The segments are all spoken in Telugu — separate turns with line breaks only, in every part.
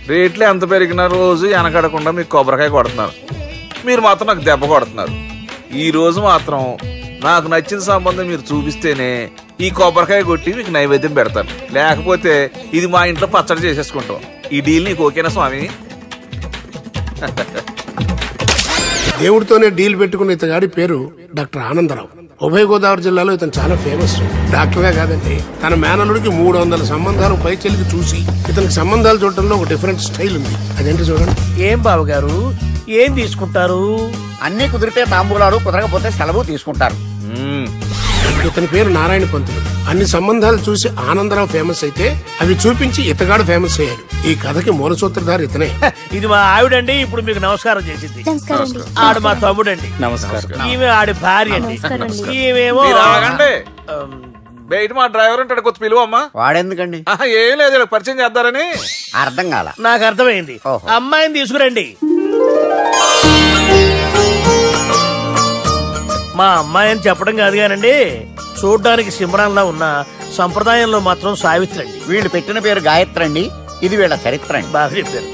రేట్లు ఎంత పెరిగిన రోజు వెనకడకుండా మీకు కొబ్బరికాయ కొడుతున్నారు, మీరు మాత్రం నాకు దెబ్బ కొడుతున్నారు. ఈ రోజు మాత్రం నాకు నచ్చిన సంబంధం మీరు చూపిస్తేనే ఈ కొబ్బరికాయ కొట్టి మీకు నైవేద్యం పెడతాను, లేకపోతే ఇది మా ఇంట్లో పచ్చడి చేసేసుకుంటాం. ఈ డీల్ నీకు ఓకేనా స్వామి?
దేవుడితోనే డీల్ పెట్టుకున్న ఇతగాడి పేరు డాక్టర్ ఆనందరావు. ఉభయ గోదావరి జిల్లాలో ఇతను చాలా ఫేమస్. డాక్టర్గా కాదండి, తన మేనలుడికి 300 సంబంధాలు పైచెలికి చూసి ఇతనికి సంబంధాలు చూడటంలో ఒక డిఫరెంట్ స్టైల్ ఉంది. అదేంటి చూడండి.
ఏం బాబు గారు, ఏం తీసుకుంటారు?
అన్ని కుదిరితే తాంబూలాలు, కుదరకపోతే సెలవు తీసుకుంటారు.
ఇతని పేరు నారాయణ పంతులు. అన్ని సంబంధాలు చూసి ఆనందరావు ఫేమస్ అయితే అవి చూపించి ఇతగాడు ఫేమస్ అయ్యాడు. ఈ కథకి మూల సూత్రధారి ఇతనే.
ఇది మా ఆవిడండి, ఇప్పుడు మీకు నమస్కారం చేసింది. ఆడు మా తమ్ముడండి.
నమస్కారం.
ఈమె ఆడి భార్య అండి. ఈమెమో
బయట మా డ్రైవర్ ఉంటాడు, కొత్త పిలువమ్మా.
వాడెందుకండి?
ఏం లేదు, పరిచయం చేద్దారని.
అర్థం కాల.
నాకు అర్థమైంది. అమ్మాయిని తీసుకురండి. మా అమ్మాయి అని చెప్పడం కాదు కానండి, చూడ్డానికి సింహరాన్లా ఉన్న సంప్రదాయంలో మాత్రం సావిత్రి అండి.
వీళ్ళు పెట్టిన పేరు గాయత్రి అండి. ఇది వీళ్ళ చరిత్ర అండి.
బాగా చెప్పారు.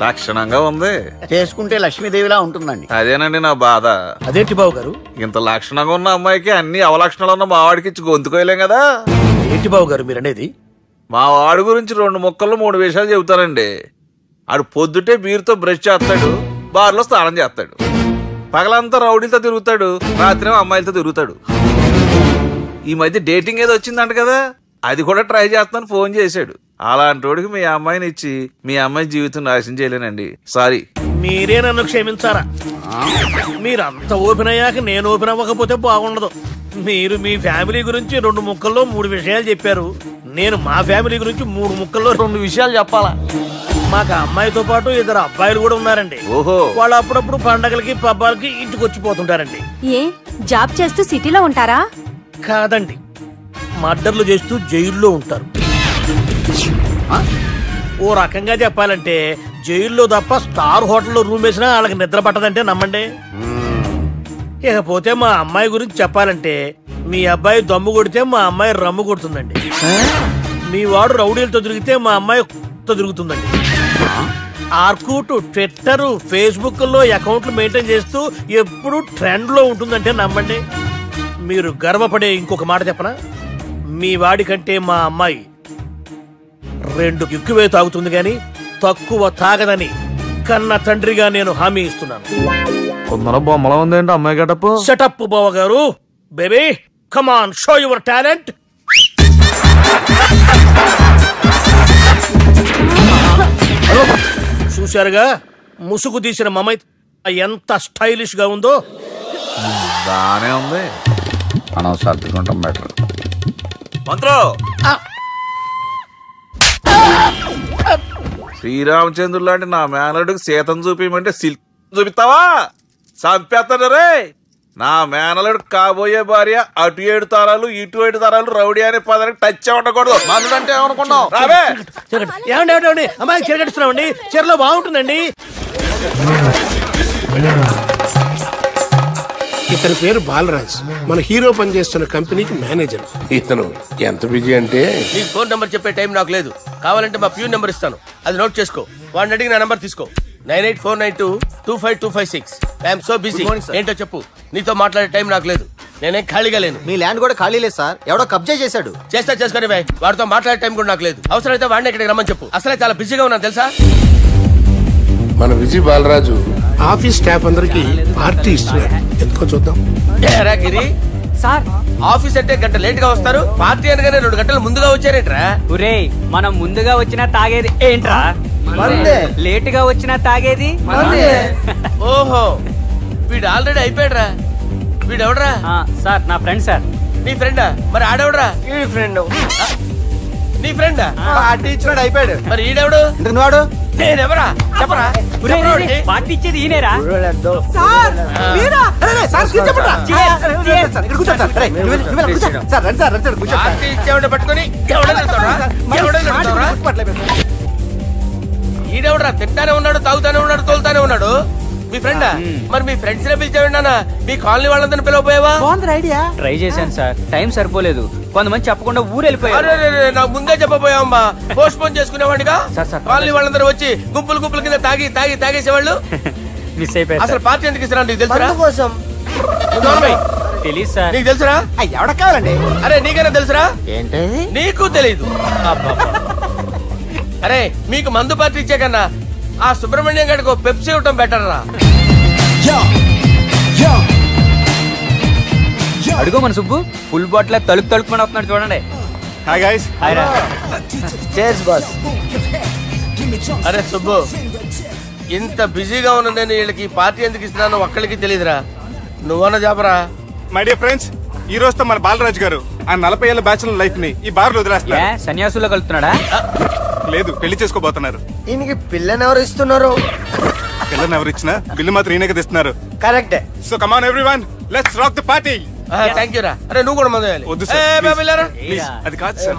లక్షణంగా ఉంది.
చేసుకుంటే లక్ష్మీదేవిలా ఉంటుందండి.
అదేనండి నా బాధ.
అదేంటి బాబు గారు?
ఇంత లక్షణంగా ఉన్న అమ్మాయికి అన్ని అవలక్షణాలు ఉన్న మా వాడికి ఇచ్చి గొంతుకోయలేం కదా.
ఏంటి బాబు గారు మీరు అనేది?
మా వాడి గురించి 2 ముక్కల్లో 3 విషయాలు చెబుతానండి. ఆడు పొద్దుటే బీరుతో బ్రష్ చేస్తాడు, బార్లో స్నానం చేస్తాడు, పగలంతా రౌడీలతో తిరుగుతాడు, రాత్రి అమ్మాయిలతో తిరుగుతాడు. ఈ మధ్య డేటింగ్ ఏదో వచ్చిందంట కదా, అది కూడా ట్రై చేస్తాను ఫోన్ చేశాడు. అలాంటి వాడికి మీ అమ్మాయిని ఇచ్చి మీ అమ్మాయి జీవితం నాశనం చేయలేనండి. సారీ.
మీరే నన్ను క్షమించారా? మీరంత ఓపెన్ అయ్యాక నేను ఓపెన్ అవ్వకపోతే బాగుండదు. మీరు మీ ఫ్యామిలీ గురించి 2 ముక్కల్లో 3 విషయాలు చెప్పారు. నేను మా ఫ్యామిలీ గురించి 3 ముక్కల్లో 2 విషయాలు చెప్పాలా? మాకు అమ్మాయితో పాటు 2 అబ్బాయిలు కూడా ఉన్నారండి.
ఓహో.
వాళ్ళు అప్పుడప్పుడు పండగలకి పబ్బాలకి ఇంటికి వచ్చిపోతుంటారండి.
ఏ జాబ్ చేస్తూ సిటీలో ఉంటారా?
కాదండి, మర్డర్లు చేస్తూ జైల్లో ఉంటారు. ఓ రకంగా చెప్పాలంటే జైల్లో తప్ప స్టార్ హోటల్లో రూమ్ వేసినా వాళ్ళకి నిద్ర పట్టదంటే నమ్మండి. ఇకపోతే మా అమ్మాయి గురించి చెప్పాలంటే మీ అబ్బాయి దమ్ము కొడితే మా అమ్మాయి రమ్ము కొడుతుందండి. మీ వాడు రౌడీలతో తిరిగితే మా అమ్మాయి తిరుగుతుందండి. ఆర్కుట్, ట్విట్టర్, ఫేస్బుక్ లో అకౌంట్లు మెయింటైన్ చేస్తూ ఎప్పుడు ట్రెండ్ లో ఉంటుందంటే నమ్మండి. మీరు గర్వపడే ఇంకొక మాట చెప్పనా? మీ వాడి కంటే మా అమ్మాయి 2 ఎక్కువే తాగుతుంది గాని తక్కువ తాగదని కన్న తండ్రిగా నేను హామీ ఇస్తున్నాను.
కొందరు బొమ్మలా ఉందేంటి అమ్మాయి గడప?
సెటప్ బావ గారు. Baby come on, show your talent. చూశారుగా ముసుగు తీసిన మమై ఎంత స్టైలిష్ గా ఉందో.
బానే ఉంది.
మనం సర్దుకుంటాం బెటర్.
మంత్రో, శ్రీరామచంద్రుడు లాంటి నా మేనలుడికి సీతను చూపించమంటే సిల్క్ చూపిస్తావా? చంపేస్తాడు రే. నా మేనలుడు కాబోయే భార్య అటు 7 తరాలు ఇటు 7 తరాలు రౌడీ అనే పదానికి టచ్ ఉండకూడదు. మందుడు అంటే ఏమనుకున్నావు?
ఏమండి అమ్మాయి చెరగడుస్తున్నామండి, చీరలో బాగుంటుందండి.
ఇతని పేరు బాలరాజ్. మన హీరో పనిచేస్తున్న కంపెనీకి మేనేజర్. ఇతను ఎంత బిజీ అంటే
నీకు ఫోన్ నెంబర్ చెప్పే టైం నాకు లేదు. కావాలంటే మా ప్యూన్ నెంబర్ ఇస్తాను, అది నోట్ చేసుకో. వాడిని అడిగి నా నెంబర్ తీసుకో. 9849225256. I'm so busy. ఏంటో చెప్పు. నీతో మాట్లాడే టైం నాకు లేదు, నేనేం ఖాళీగా లేను.
మీ ల్యాండ్ కూడా ఖాళీ లేదు సార్, ఎవడో కబ్జా చేశాడు.
చేస్తా చేసుకుని బాయ్, వాడితో మాట్లాడే టైం కూడా నాకు లేదు. అవసరమైతే వాడిని ఇక్కడికి రమ్మని చెప్పు. అసలే చాలా బిజీగా ఉన్నాను తెలుసా.
మన విజయ్ బాలరాజు ఆఫీస్ స్టాఫ్ అందరికి పార్టీ ఇస్తున్నాడు. ఎందుకో చూద్దాం.
గిరి సార్, ఆఫీస్ అంటే గంట లేట్ గా వస్తారు, పార్టీ అనగానే 2 గంటలు ముందుగా వచ్చారేంట్రా?
ఒరే, మనం ముందుగా వచ్చినా తాగేది ఏంట్రా? లేట్ గా వచ్చినా తాగేది.
ఓహో, వీడు ఆల్రెడీ అయిపోయాడ్రా. వీడెవడరా?
సార్ నా ఫ్రెండ్ సార్.
నీ ఫ్రెండా? మరి ఆడెవడరా?
ఈ ఫ్రెండ్.
నీ ఫ్రెండా?
పార్టీ ఇచ్చినాడు, అయిపోయాడు.
మరి ఈడెవడు?
వాడు
నేనెవరా చెప్పరా?
పార్టీ ఇచ్చేది ఈనేరా?
పట్టుకుని ఈడెవడరా? తింటానే ఉన్నాడు, తాగుతానే ఉన్నాడు, తోలుతానే ఉన్నాడు. మీ ఫ్రెండా? మరి మీ ఫ్రెండ్స్ నే పిలిచావిన్నా మీ కాలనీ వాళ్ళందరినీ పిలవపోయావా?
ట్రై చేశాను సార్, టైం సరిపోలేదు. కొంతమంది చెప్పకుండా ఊరు వెళ్ళిపోయారు.
నాకు ముందే చెప్పబోయావమ్మా, పోస్ట్ పోన్ చేసుకునేవాడిగా.
సార్.
కాలనీ వాళ్ళందరూ వచ్చి గుంపులు గుంపుల కింద తాగేసేవాళ్ళు.
మిస్ అయిపోయారు.
అసలు పార్టీ ఎందుకు ఇస్తున్నా నీకు తెలుసురా?
తెలీదు సార్.
నీకు తెలుసురా?
ఎవడ కావాలండి?
అరే నీకైనా తెలుసురా?
ఏంటి
నీకు తెలీదు? అరే మీకు మందు పార్టీ ఇచ్చే కన్నా ఆ సుబ్రహ్మణ్యం గారికి పెప్సీ ఇవ్వటం బెటర్ రా.
అడుగు మన సుబ్బు ఫుల్ బాటిల్ తలుపుమని వస్తున్నాడు చూడండి.
Hi guys.
Chairs boss.
అరే సుబ్బు, ఇంత బిజీగా ఉన్న నేను వీళ్ళకి పార్టీ ఎందుకు ఇస్తున్నాను ఒక్కడికి తెలియదురా. నువ్వన్నా చెప్పరా.
మై డియర్ ఫ్రెండ్స్, ఈ రోజుతో మన బాలరాజు గారు ఆ 40 ఏళ్ల బ్యాచులర్ లైఫ్ ని ఈ బార్ లో వదిలేస్తున్నారు.
సన్యాసుల్లో కలుపుతున్నాడా?
లేదు, పెళ్లి చేసుకోబోతున్నారు.
ఈయనకి పిల్లని ఎవరు ఇస్తున్నారు?
పిల్లని ఎవరు ఇచ్చినా బిల్లు మాత్రం ఈయనకే తెస్తున్నారు.
కరెక్టే.
So come on everyone, let's rock the party.
Thank you రా. అరే నువ్వు కూడా మందు వేయాలి.
వద్దు సార్, ప్లీజ్. అది కాదు సార్.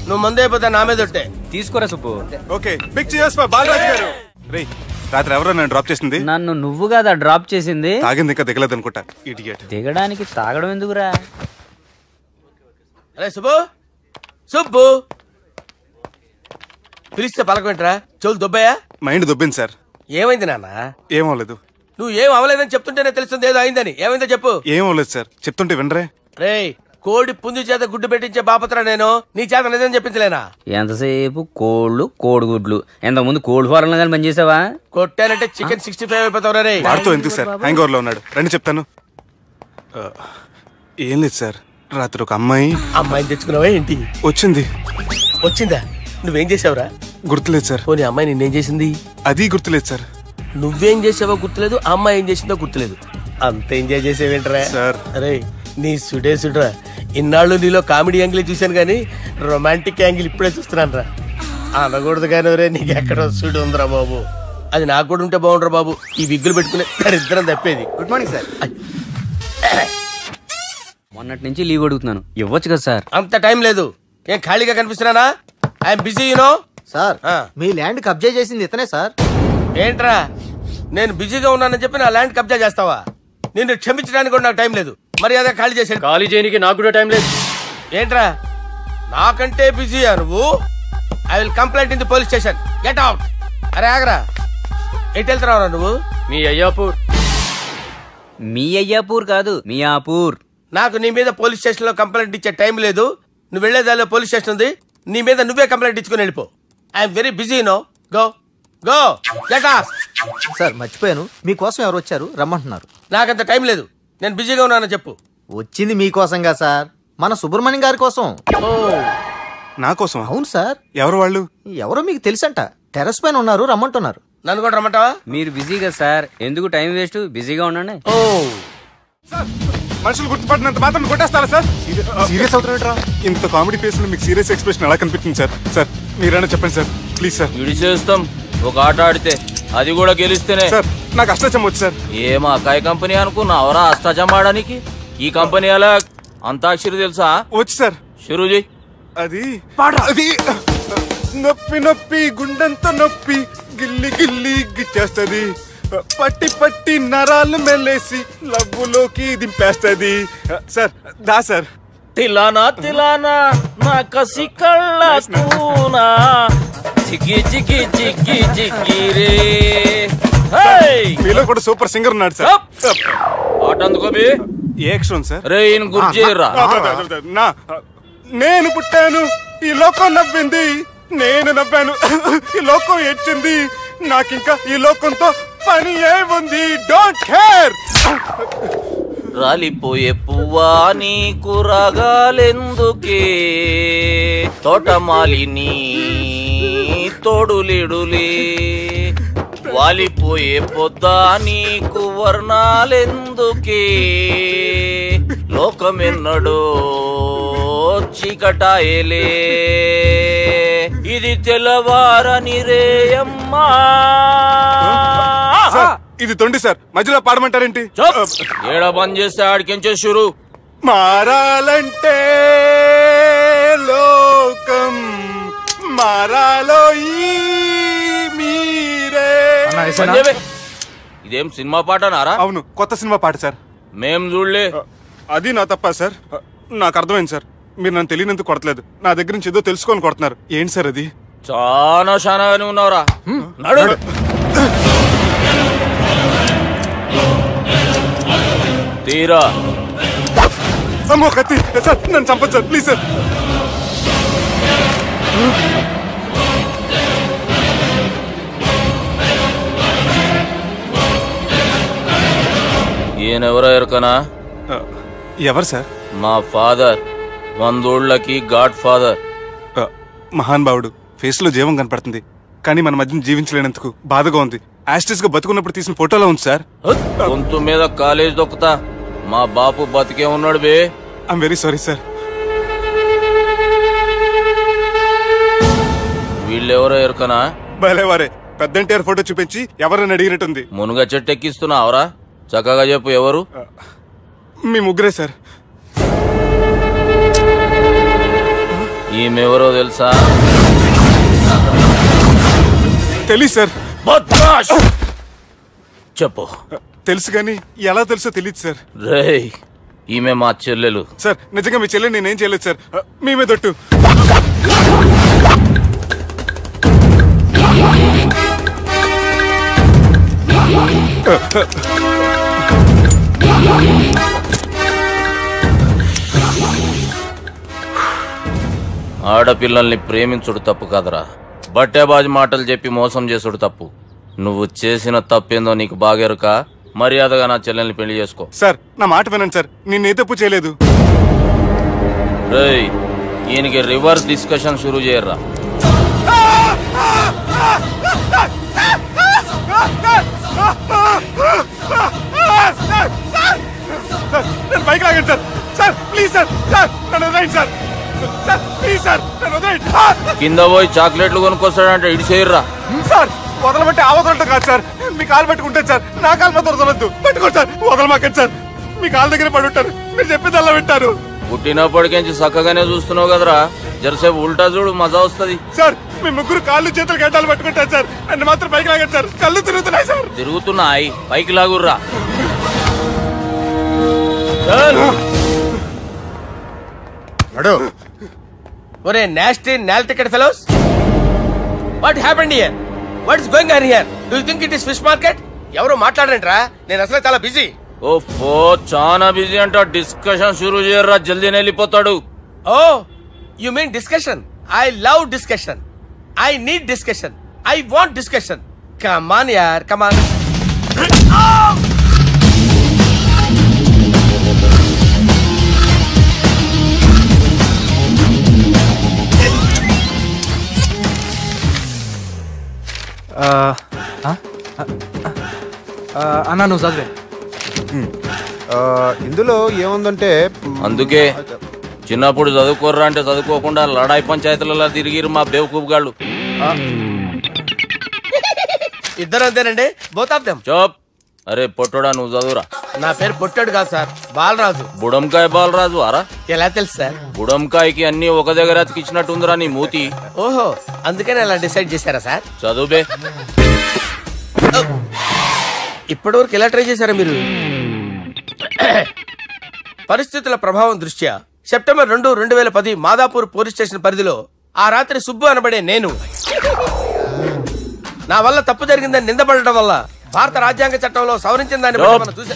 నువ్వు మందు అయిపోతే నా మీద ఒట్టే.
తీసుకోరా Subbu.
Okay, big cheers for Balaraju garu. రేయ్, రాత్రి ఎవరో నన్ను డ్రాప్ చేసింది?
నన్ను నువ్వు కదా డ్రాప్ చేసింది.
తాగింది ఇంకా దిగలేదు అనుకుంటా. ఇడియట్.
దిగడానికి తాగడం ఎందుకురా?
అరే సుబ్బు, సుబ్బు పిలిస్తే పలకమేంట్రా? చెవులు దొబ్బయా?
Mind దొబ్బింది sir.
ఏమైంది నాన్న?
ఏమవలేదు.
నువ్వు ఏం అవలేదని చెప్తుంటేనే తెలుస్తుంది ఏదో అయిందని. ఏమైందో చెప్పు.
ఏమవలేదు సార్, చెప్తుంటే వినరే.
రేయ్, కోడి పుంజు చేత గుడ్డు పెట్టించే బాపత్ర నేను. నీ చేత నిజం చెప్పించలేనా?
ఎంతసేపు కోళ్ళు కోడిగుడ్లు. ఎంతకుముందు కోడి ఫారం కానీ పనిచేసావా?
కొట్టానంటే చికెన్ 65 అయిపోతావు రే.
వాడుతో ఎందుకు సార్, హ్యాంగ్ ఓవర్ లో ఉన్నాడు. రండి చెప్తాను. ఏం లేదు సార్, రాత్రి ఒక
అమ్మాయిని తెచ్చుకున్నావా ఏంటి? వచ్చిందా? నువ్వేం చేసావురా?
గుర్తులేదు సార్.
పోనీ అమ్మాయి నిన్నేం చేసింది?
అది గుర్తులేదు సార్.
నువ్వేం చేసావో గుర్తులేదు, అమ్మాయి ఏం చేసిందో గుర్తులేదు. అంత ఎంజాయ్ చేసేవేంట్రా
సార్?
అరే నీ సుడేసుడ్రా. ఇన్నాళ్ళు నీలో కామెడీ యాంగిల్ చూశాను కానీ రొమాంటిక్ యాంగిల్ ఇప్పుడే చూస్తున్నాను రా. అనకూడదు కానీ రే, నీకు ఎక్కడ సుడు ఉందిరా బాబు. అది నాకు కూడా ఉంటే బాగుండ్రా బాబు. ఈ విగ్గులు పెట్టుకునే ఇద్దరం తప్పేది.
Good morning sir.
మొన్నటి నుంచి లీవ్ అడుగుతున్నాను, ఇవ్వచ్చు కదా సార్?
అంత టైం లేదు. ఏం ఖాళీగా కనిపిస్తున్నానా? I'm busy you know.
సార్, మీ ల్యాండ్ కబ్జా చేసింది ఇతనే సార్.
ఏంట్రా, నేను బిజీగా ఉన్నానని చెప్పి నా ల్యాండ్ కబ్జా చేస్తావా? నిన్ను క్షమించడానికి కూడా నాకు టైం లేదు. మర్యాద ఖాళీ చేసాడు.
ఖాళీ చేయడానికి నాకు కూడా టైం లేదు.
ఏంట్రా, నాకంటే బిజీయా నువ్వు? I will complaint in the police station. Get out. అరే ఆగరా, ఎటు వెళ్తున్నావురా నువ్వు?
మీ అయ్యాపూర్.
మీ అయ్యాపూర్ కాదు, మియాపూర్.
నాకు నీ మీద పోలీస్ స్టేషన్ లో కంప్లైంట్ ఇచ్చే టైం లేదు. నువ్వు వెళ్లేదాలో పోలీస్ స్టేషన్ ఉంది. నీ మీద నువ్వే కంప్లైంట్ ఇచ్చుకుని వెళ్ళిపో. I'm very busy no. Go go get out.
Sir మర్చిపోయాను, మీకోసం ఎవరు వచ్చారు రమ్మంటున్నారు.
నాకంత టైం లేదు, నేను బిజీగా ఉన్నానని చెప్పు.
వచ్చింది మీకోసంగా సార్, మన సుబ్రహ్మణ్యం గారి కోసం.
నా కోసం?
అవును సార్.
ఎవరు వాళ్ళు?
ఎవరో మీకు తెలుసంట, టెర్రస్ పైన ఉన్నారు, రమ్మంటున్నారు.
నన్ను కూడా రమ్మంటావా?
మీరు బిజీగా సార్, ఎందుకు టైం వేస్ట్, బిజీగా ఉండండి.
మనుషులు గుర్తుపడినంత మాత్రం కొట్టేస్తారా సార్? సీరియస్ అవుతారా? ఇంత కామెడీ ఫేస్ లో మీకు సీరియస్ ఎక్స్ప్రెషన్ ఎలా కనిపిస్తుంది సార్? సార్ మీరైనా చెప్పండి సార్, ప్లీజ్ సార్.
చేస్తాం ఒక ఆట ఆడితే, అది కూడా గెలిస్తేనే.
సార్ నాకు అష్టాచం వచ్చు సార్.
ఏం అకాయ కంపెనీ అనుకున్నావరా అష్టాచం ఆడడానికి? ఈ కంపెనీ అలా అంతాక్షరి తెలుసా?
వచ్చు సార్.
షురూజీ.
అది నొప్పి నొప్పి గుండెంతో నొప్పి గిల్లి గిల్లి గిచ్చేస్తుంది, పట్టి పట్టి నరాలు మెల్లేసి లవ్వులోకి దింపేస్తుంది. సార్ దా సార్.
తిలానా తిలానా నా కసి కళ్ళ తూనా చికి చికి చికి చికి రే.
మీలో కూడా సూపర్ సింగర్ ఉన్నాడు సార్.
ఆట అందుకోబి.
ఏ అక్షరం సార్?
రే గుర్తు చేయరా.
నేను పుట్టాను, ఈ లోకం నవ్వింది, నేను నవ్వాను, ఈ లోకం ఏడ్చింది, నాకింకా ఈ లోకంతో పని ఏముంది? Don't care.
రాలిపోయే పువ్వా నీకు రాగాలెందుకే, తోటమాలిని తోడులిడులే, వాలిపోయే పొద్దా నీకు వర్ణాలెందుకే, లోకమెన్నడో చీకటాయలే, ఇది తెల్లవారని రేయమ్మా.
ఇది తొండి సార్, మధ్యలో పాడమంటారేంటి?
ఏడ బంద్ చేస్తే ఆడికించే షురు.
మారాలంటే లోకం మారాలో ఈ మీరే.
ఇదేం సినిమా పాటనారా?
అవును, కొత్త సినిమా పాట సార్.
మేం చూడలే.
అది నా తప్ప సార్. నాకు అర్థమైంది సార్. మీరు నన్ను తెలియనందుకు కొడతలేదు, నా దగ్గర నుంచి ఏదో తెలుసుకొని కొడుతున్నారు. ఏంటి సార్ అది?
చాలా శానాగానే ఉన్నావురా. నడు. తీరా.
అమ్మో కత్తి సార్, నన్ను చంపదు సార్, ప్లీజ్ సార్.
ఈయనెవరో ఎరకనా?
ఎవరు సార్?
మా ఫాదర్, 100 గాడ్ ఫాదర్.
మహాన్ భావుడు. ఫేస్ లో జీవం కనపడుతుంది, కానీ మన మధ్యన జీవించలేనందుకు బాధగా ఉంది. యాస్టిస్ గా బతుకున్నప్పుడు తీసిన ఫోటోలో ఉంది సార్.
గొంతు మీద కాలేజ్ దొక్కుతా. మా బాపు బతికే ఉన్నాడు బే.
I'm very sorry sir.
వీళ్ళెవరో ఎరకనా?
భలేవారే, పెద్ద ఎన్టీఆర్ ఫోటో చూపించి ఎవరని అడిగినట్టుంది.
మునుగ చెట్టు ఎక్కిస్తున్నావురా? చక్కగా చెప్పు, ఎవరు?
మీ ముగ్గురే సార్.
ఈమెవరో తెలుసా?
తెలీదు సార్.
చెప్పు.
తెలుసు కానీ ఎలా తెలుసో తెలియదు సార్.
రేయ్, ఈమె మా చెల్లెలు.
సార్ నిజంగా మీ చెల్లెలు నేనేం చేయలేదు సార్. మీ మీద దొట్టు.
ఆడపిల్లల్ని ప్రేమించుడు తప్పు కాదరా, బట్టేబాజు మాటలు చెప్పి మోసం చేసుడు తప్పు. నువ్వు చేసిన తప్పేందో నీకు బాగెరుక. మర్యాదగా నా చెల్లెల్ని పెళ్లి చేసుకో.
సార్ నా మాట వినండి సార్, నేనే తప్పు చేయలేదు.
రేయ్, ఈయనకి రివర్స్ డిస్కషన్ షురూ చేయర్రా.
బైక్ లాగండి sir. Sir please sir, sir నన్ను వదిలేయండి సార్. సార్ ప్లీజ్ సార్, నన్ను వదిలేయండి.
కింద పోయి చాక్లెట్లు కొనుక్కొస్తాడంటే ఇటు చేయర్రా.
సార్ వదలబట్టి ఆ వదలటం కాదు సార్, మీ కాలు పట్టుకుంటాను సార్. నా కాలు మాత్రం వదలొద్దు, పట్టుకోండి సార్. వదలమాకండి సార్, మీ కాలు దగ్గర పడి ఉంటారు. మీరు చెప్పేది అలా వింటారు.
పుట్టినప్పటికేంచి చక్కగానే చూస్తున్నావు కదరా, జరసేపు ఉల్టా చూడు, మజా వస్తుంది.
సార్ మీ ముగ్గురు కాళ్ళు చేతులు గడ్డాలు పట్టుకుంటారు సార్. నన్ను మాత్రం పైకి లాగండి సార్, కళ్ళు తిరుగుతున్నాయి సార్.
తిరుగుతున్నాయి, పైకి లాగుర్రా.
ఒరే నాస్టీ నాల్టికెట్ fellows, what happened here? What is going on here? Do you think it is fish market? ఎవరో మాట్లాడంట్రా, నేను అసలే చాలా బిజీ.
ఓఫో, చాలా బిజీ అంట. డిస్కషన్ షురూ చేయర్రా, జల్దీ వెళ్ళిపోతాడు.
Oh you mean discussion? I love discussion. I need discussion. I want discussion. Come on యార్, కమ్ ఆన్.
అన్నా నువ్వు చదివే.
ఇందులో ఏముందంటే,
అందుకే చిన్నప్పుడు చదువుకోర్రా అంటే చదువుకోకుండా లడాయి పంచాయతీలలో తిరిగిరు మా బేవకూపు గాళ్ళు.
ఇద్దరు అంతేనండి, బోత్ ఆఫ్ దెమ్.
చోప్. అరే పొట్టోడా, నువ్వు చదువురా.
నా పేరు పొట్టాడు కాదు సార్, బాలరాజు.
బుడంకాయ బాలరాజు అరా?
ఎలా తెలుసు సార్?
బుడంకాయకి అన్ని ఒక దగ్గర అతికిచ్చినట్టుందిరా నీ మూతి.
ఓహో, అందుకని అలా డిసైడ్ చేశారా సార్?
చదువుబే.
ఇప్పటి వరకు ఎలా ట్రై చేశారా మీరు? పరిస్థితుల ప్రభావం దృష్ట్యా సెప్టెంబర్ 2, 2010 మాదాపూర్ పోలీస్ స్టేషన్ పరిధిలో ఆ రాత్రి సుబ్బు అనబడే నేను, నా వల్ల తప్పు జరిగిందని నిందపడటం వల్ల భారత రాజ్యాంగ చట్టంలో సవరించిన దాన్ని బట్టి మనం చూసా.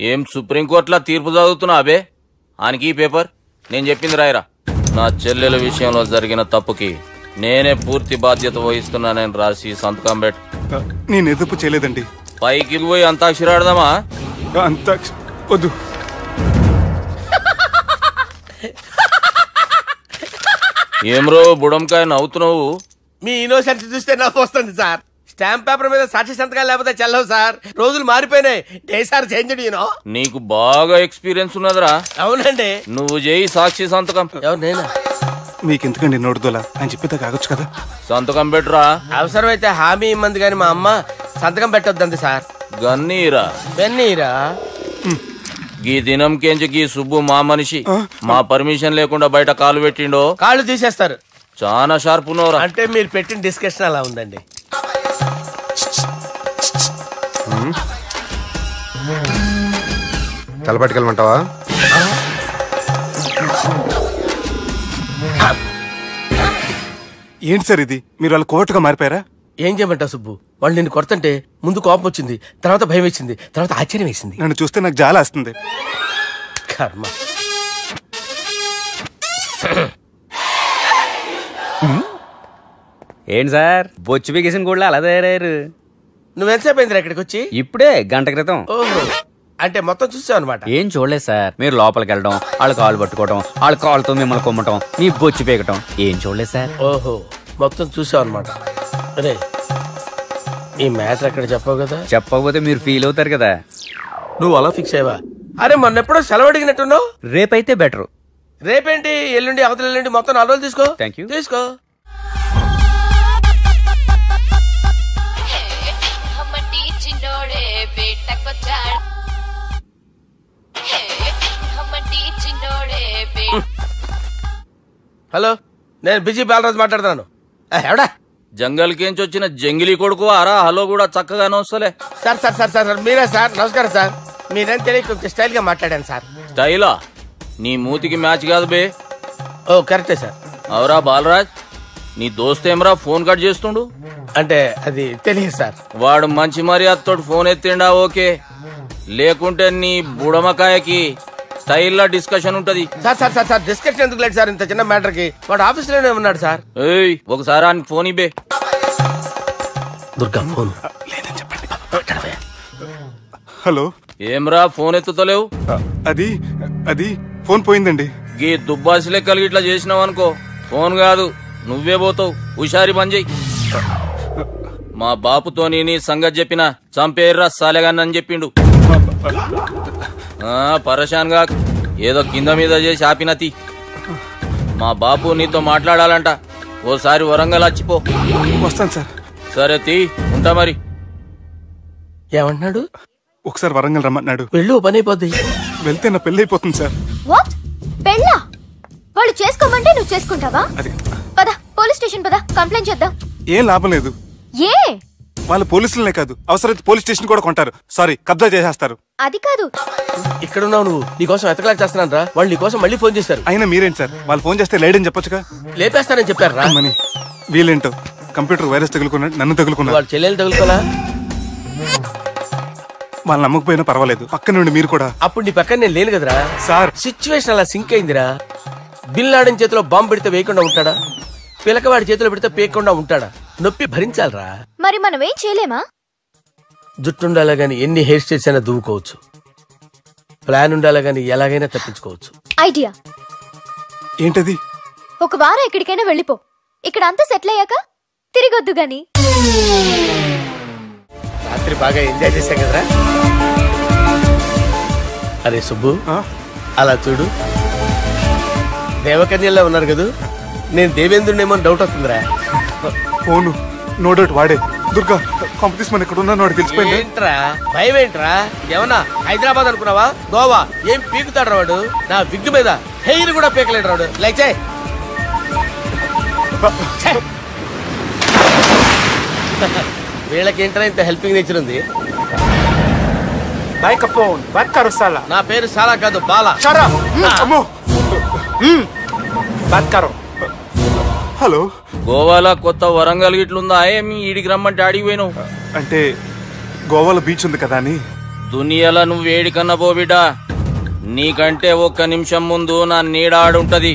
ఏం సుప్రీంకోర్టులో తీర్పు చదువుతున్నా అబే? ఆనికి పేపర్ నేను చెప్పింది రాయరా. నా చెల్లెల విషయంలో జరిగిన తప్పుకి నేనే పూర్తి బాధ్యత వహిస్తున్నానని రాసి సంతకం పెట్టు.
నేను ఎదుపు చేయలేదండి.
పైకి పోయి అంతాక్షరి ఆడదామా?
అంత వద్దు.
ఏమ్రో బుడంకాయ నవ్వుతున్నావు?
మీ ఇన్నోసెన్స్ చూస్తే నవ్వు వస్తుంది సార్. స్టాంప్ పేపర్ మీద సాక్షి సంతకాలు లేకపోతే చెల్లవు సార్. రోజులు మారిపోయినాయి. Day sir changed you know.
నీకు బాగా ఎక్స్పీరియన్స్ ఉన్నదిరా.
అవునండి.
నువ్వు చేయి సాక్షి సంతకం.
ఎవరు నేనా?
మీకెందుకండి నోడుదోలా అని చెప్పితే కాగొచ్చు కదా.
సంతకం పెట్టరా.
అవసరమైతే హామీ ఇమ్మంది కానీ మా అమ్మ సంతకం పెట్టొద్దంది సార్.
గన్నీరా
వెన్నీరా.
గీ దినంకేంచి గీ సుబ్బు మా మనిషి. మా పర్మిషన్ లేకుండా బయట కాలు పెట్టిండో
కాళ్ళు తీసేస్తారు.
చాలా షార్ప్ ఉన్నవరా.
అంటే మీరు పెట్టిన డిస్కషన్ అలా ఉందండి.
తలపట్టుకెళ్ళమంటావా?
ఏంటి సార్ ఇది? మీరు వాళ్ళ కోర్టుగా మారిపోయారా?
ఏం చేయమంటావు సుబ్బు? వాళ్ళు నిన్ను కొడుతుంటే ముందు కోపం వచ్చింది, తర్వాత భయం వేసింది, తర్వాత ఆశ్చర్యం వేసింది.
నన్ను చూస్తే నాకు జాలి వస్తుంది.
కర్మ.
ఏంటి సార్ బొచ్చు బిగేసిన కూడా అలా తయారయ్యారు?
నువ్వెంతసేపు అయిందిరా ఇక్కడికి వచ్చి?
ఇప్పుడే గంట క్రితం.
ఓహో, అంటే మొత్తం చూసావు అనమాట.
ఏం చూడలేదు సార్. మీరు లోపలికి వెళ్ళడం, వాళ్ళ కాళ్ళు పట్టుకోవడం, వాళ్ళ కాళ్ళతో మిమ్మల్ని కొమ్మటం, మీ బొచ్చు పీకటం ఏం చూడలేదు సార్.
ఓహో, మొత్తం చూసావు అనమాట. అరే, ఈ మ్యాటర్ అక్కడ చెప్పావు కదా?
చెప్పకపోతే మీరు ఫీల్ అవుతారు కదా.
నువ్వు అలా ఫిక్స్ అయ్యవా? అరే, మొన్నెప్పుడో సెలవు అడిగినట్టున్నావు.
రేపైతే బెటర్.
రేపేంటి? ఎల్లుండి, అవతల ఎల్లుండి, మొత్తం 4 రోజులు తీసుకో.
Thank you.
తీసుకో. హలో, నేను బిజీ బాలరాజు మాట్లాడుతున్నాను. ఎవడా?
జంగల్ కేంచి వచ్చిన జంగిలీ కొడుకు ఆరా. హలో కూడా చక్కగానే వస్తలే.
సార్ సార్ సార్ సార్ మీరే సార్? నమస్కారం సార్. మీరేం తెలియక కొంచెం స్టైల్ గా మాట్లాడాను సార్.
స్టైలా? నీ మూతికి మ్యాచ్ కాదు బే.
ఓ కరెక్టే సార్.
అవరా బాలరాజ్, నీ దోస్త్ ఏమరా ఫోన్ కట్ చేస్తుండు?
అంటే అది తెలియదు సార్.
వాడు మంచి మర్యాదతో ఫోన్ ఎత్తిండా ఓకే, లేకుంటే నీ బుడమకాయకి స్టైల్ డిస్కషన్ ఉంటది.
Sir sir sir sir discussion ఎందుకు లేదు సార్? ఇంత చిన్న మ్యాటర్ కి వాడు ఆఫీస్ లోనే ఉన్నాడు సార్.
ఏయ్, ఒకసారి ఆయన ఫోన్ ఇబ్బే.
దుర్గా ఫోన్.
హలో.
ఏమ్రా ఫోన్ ఎత్తుతలేవు?
అది అది ఫోన్ పోయిందండి.
గీ దుబ్బాసి లెక్కలు ఇట్లా చేసినావు అనుకో, ఫోన్ కాదు నువ్వే పోతావు. హుషారి పని చెయ్యి. మా బాపుతో నీ సంగతి చెప్పిన చంపేర్రా సాలెగాన్ని అని చెప్పిండు. పరేషాన్ గా ఏదో కింద మీద చేసి ఆపినతి. మా బాపు నీతో మాట్లాడాలంట. ఓసారి వరంగల్ వచ్చిపో.
వస్తాను సార్.
సరే తీ, ఉంటా మరి.
ఏమంటున్నాడు?
ఒకసారి వరంగల్ రమ్మన్నాడు.
వెళ్ళు, పని అయిపోద్ది.
వెళ్తే నా పెళ్లి అయిపోతుంది సార్.
వాట్? పెళ్ళా? వాళ్ళు చేసుకోమంటే నువ్వు చేసుకుంటావా? పద, పోలీస్ స్టేషన్ పద, కంప్లైంట్ చేద్దాం.
ఏం లాభం లేదు.
ఏ?
వాళ్ళు పోలీసులనే కాదు, అవసరమైతే పోలీస్ స్టేషన్ కూడా కొంటారు. సారీ, కబ్జా చేసేస్తారు.
అది కాదు.
ఇక్కడున్నావు నువ్వు, నీకోసం ఎతకలేక చేస్తున్నాను రా. వాళ్ళు నీకోసం మళ్ళీ ఫోన్ చేశారు.
అయినా మీరేంటి సార్, వాళ్ళు ఫోన్ చేస్తే లేడని చెప్పొచ్చుగా.
లేపేస్తానని చెప్పారు రా.
మనీ వీళ్ళేంటో కంప్యూటర్ వైరస్ తగులుకున్నాడు, నన్ను తగులుకున్నాడు.
వాళ్ళ చెల్లెలు తగులుకోలా?
వాళ్ళు నమ్మకపోయినా పర్వాలేదు, పక్క నుండి మీరు కూడా.
అప్పుడు నీ పక్కన నేను లేను కదరా
సార్.
సిచ్యువేషన్ అలా సింక్ అయిందిరా. బిన్ లాడెన్ చేతిలో బాంబు పెడితే వేయకుండా ఉంటాడా? పిలకవాడి చేతిలో పెడితే పేయకుండా ఉంటాడా? నొప్పి భరించాలరా.
మరి మనం ఏం చేయలేమా?
జుట్టుండాలా గాని ఎన్ని హెయిర్ స్టైల్స్ అయినా దువ్వుకోవచ్చు. ప్లాన్ ఉండాలా గాని ఎలాగైనా తప్పించుకోవచ్చు.
ఐడియా
ఏంటది?
ఒక వారం ఎక్కడికైనా వెళ్ళిపో. ఇక్కడ అంతా సెటిల్ అయ్యాక తిరిగొద్దు గాని.
రాత్రి బాగా ఎంజాయ్ చేశాం కదరా. అరే సుబ్బు, అలా చూడు, దేవకన్యల్లో ఉన్నారు కదా. నేను దేవేంద్రునేమో డౌట్ వస్తుందిరా.
ఫోను నో డౌట్ వాడే. దుర్గా కాంపిటీషన్ మన ఇక్కడ ఉన్నాను, వాడు తెలిసిపోయింది.
ఏంట్రా భయం ఏంట్రా? ఏమన్నా హైదరాబాద్ అనుకున్నావా? గోవా? ఏం పీకుతాడు రాడు? నా విగ్గు మీద హెయిర్ కూడా పీకలేడు రాడు. లైక్ వీళ్ళకేంట్రా ఇంత హెల్పింగ్ నేచర్ ఉంది? నా పేరు సాలా కాదు, బాలా.
హలో.
గోవాలో కొత్త వరంగల్ గిట్లుందా? ఏమి ఈడికి రమ్మంటే ఆడికి పోయినావు?
అంటే గోవాలో బీచ్ ఉంది కదా అని.
దునియాలో నువ్వు వేడికన్నా పో బిడ్డ. నీకంటే ఒక్క నిమిషం ముందు నా నీడ ఆడుంటది.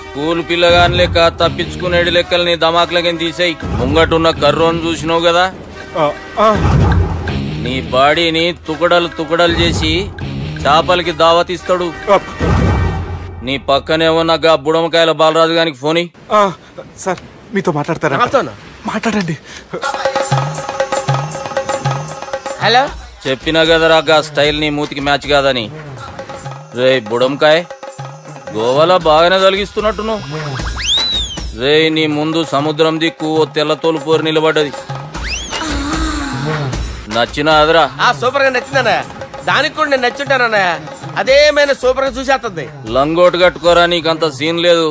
స్కూల్ పిల్లగాని లెక్క తప్పించుకునేడు లెక్కలు నీ దమాకులకి తీసేయి. ముంగటున్న కర్రోని చూసినావు కదా, నీ బాడీని తుకడలు తుకడలు చేసి చేపలకి దావతిస్తాడు. నీ పక్కనే ఉన్న గా బుడమకాయల బాలరాజు గారికి ఫోని.
సార్ మీతో మాట్లాడతారా? మాట్లాడండి.
హలో.
చెప్పినా కదరా గా స్టైల్ నీ మూతికి మ్యాచ్ కాదని. రే బుడంకాయ, గోవాలో బాగానే తొలగిస్తున్నట్టు నువ్వు. రే నీ ముందు సముద్రం దిక్కు ఓ తెల్లతోలు పోరు నిలబడ్డది. నచ్చినా అదరా?
సూపర్ గా నచ్చిందన్నా. దానికి కూడా నేను నచ్చుంటానన్నా. అదేమైనా సూపర్ గా చూసేస్తుంది.
లంగోటు కట్టుకోరా, నీకంత సీన్ లేదు.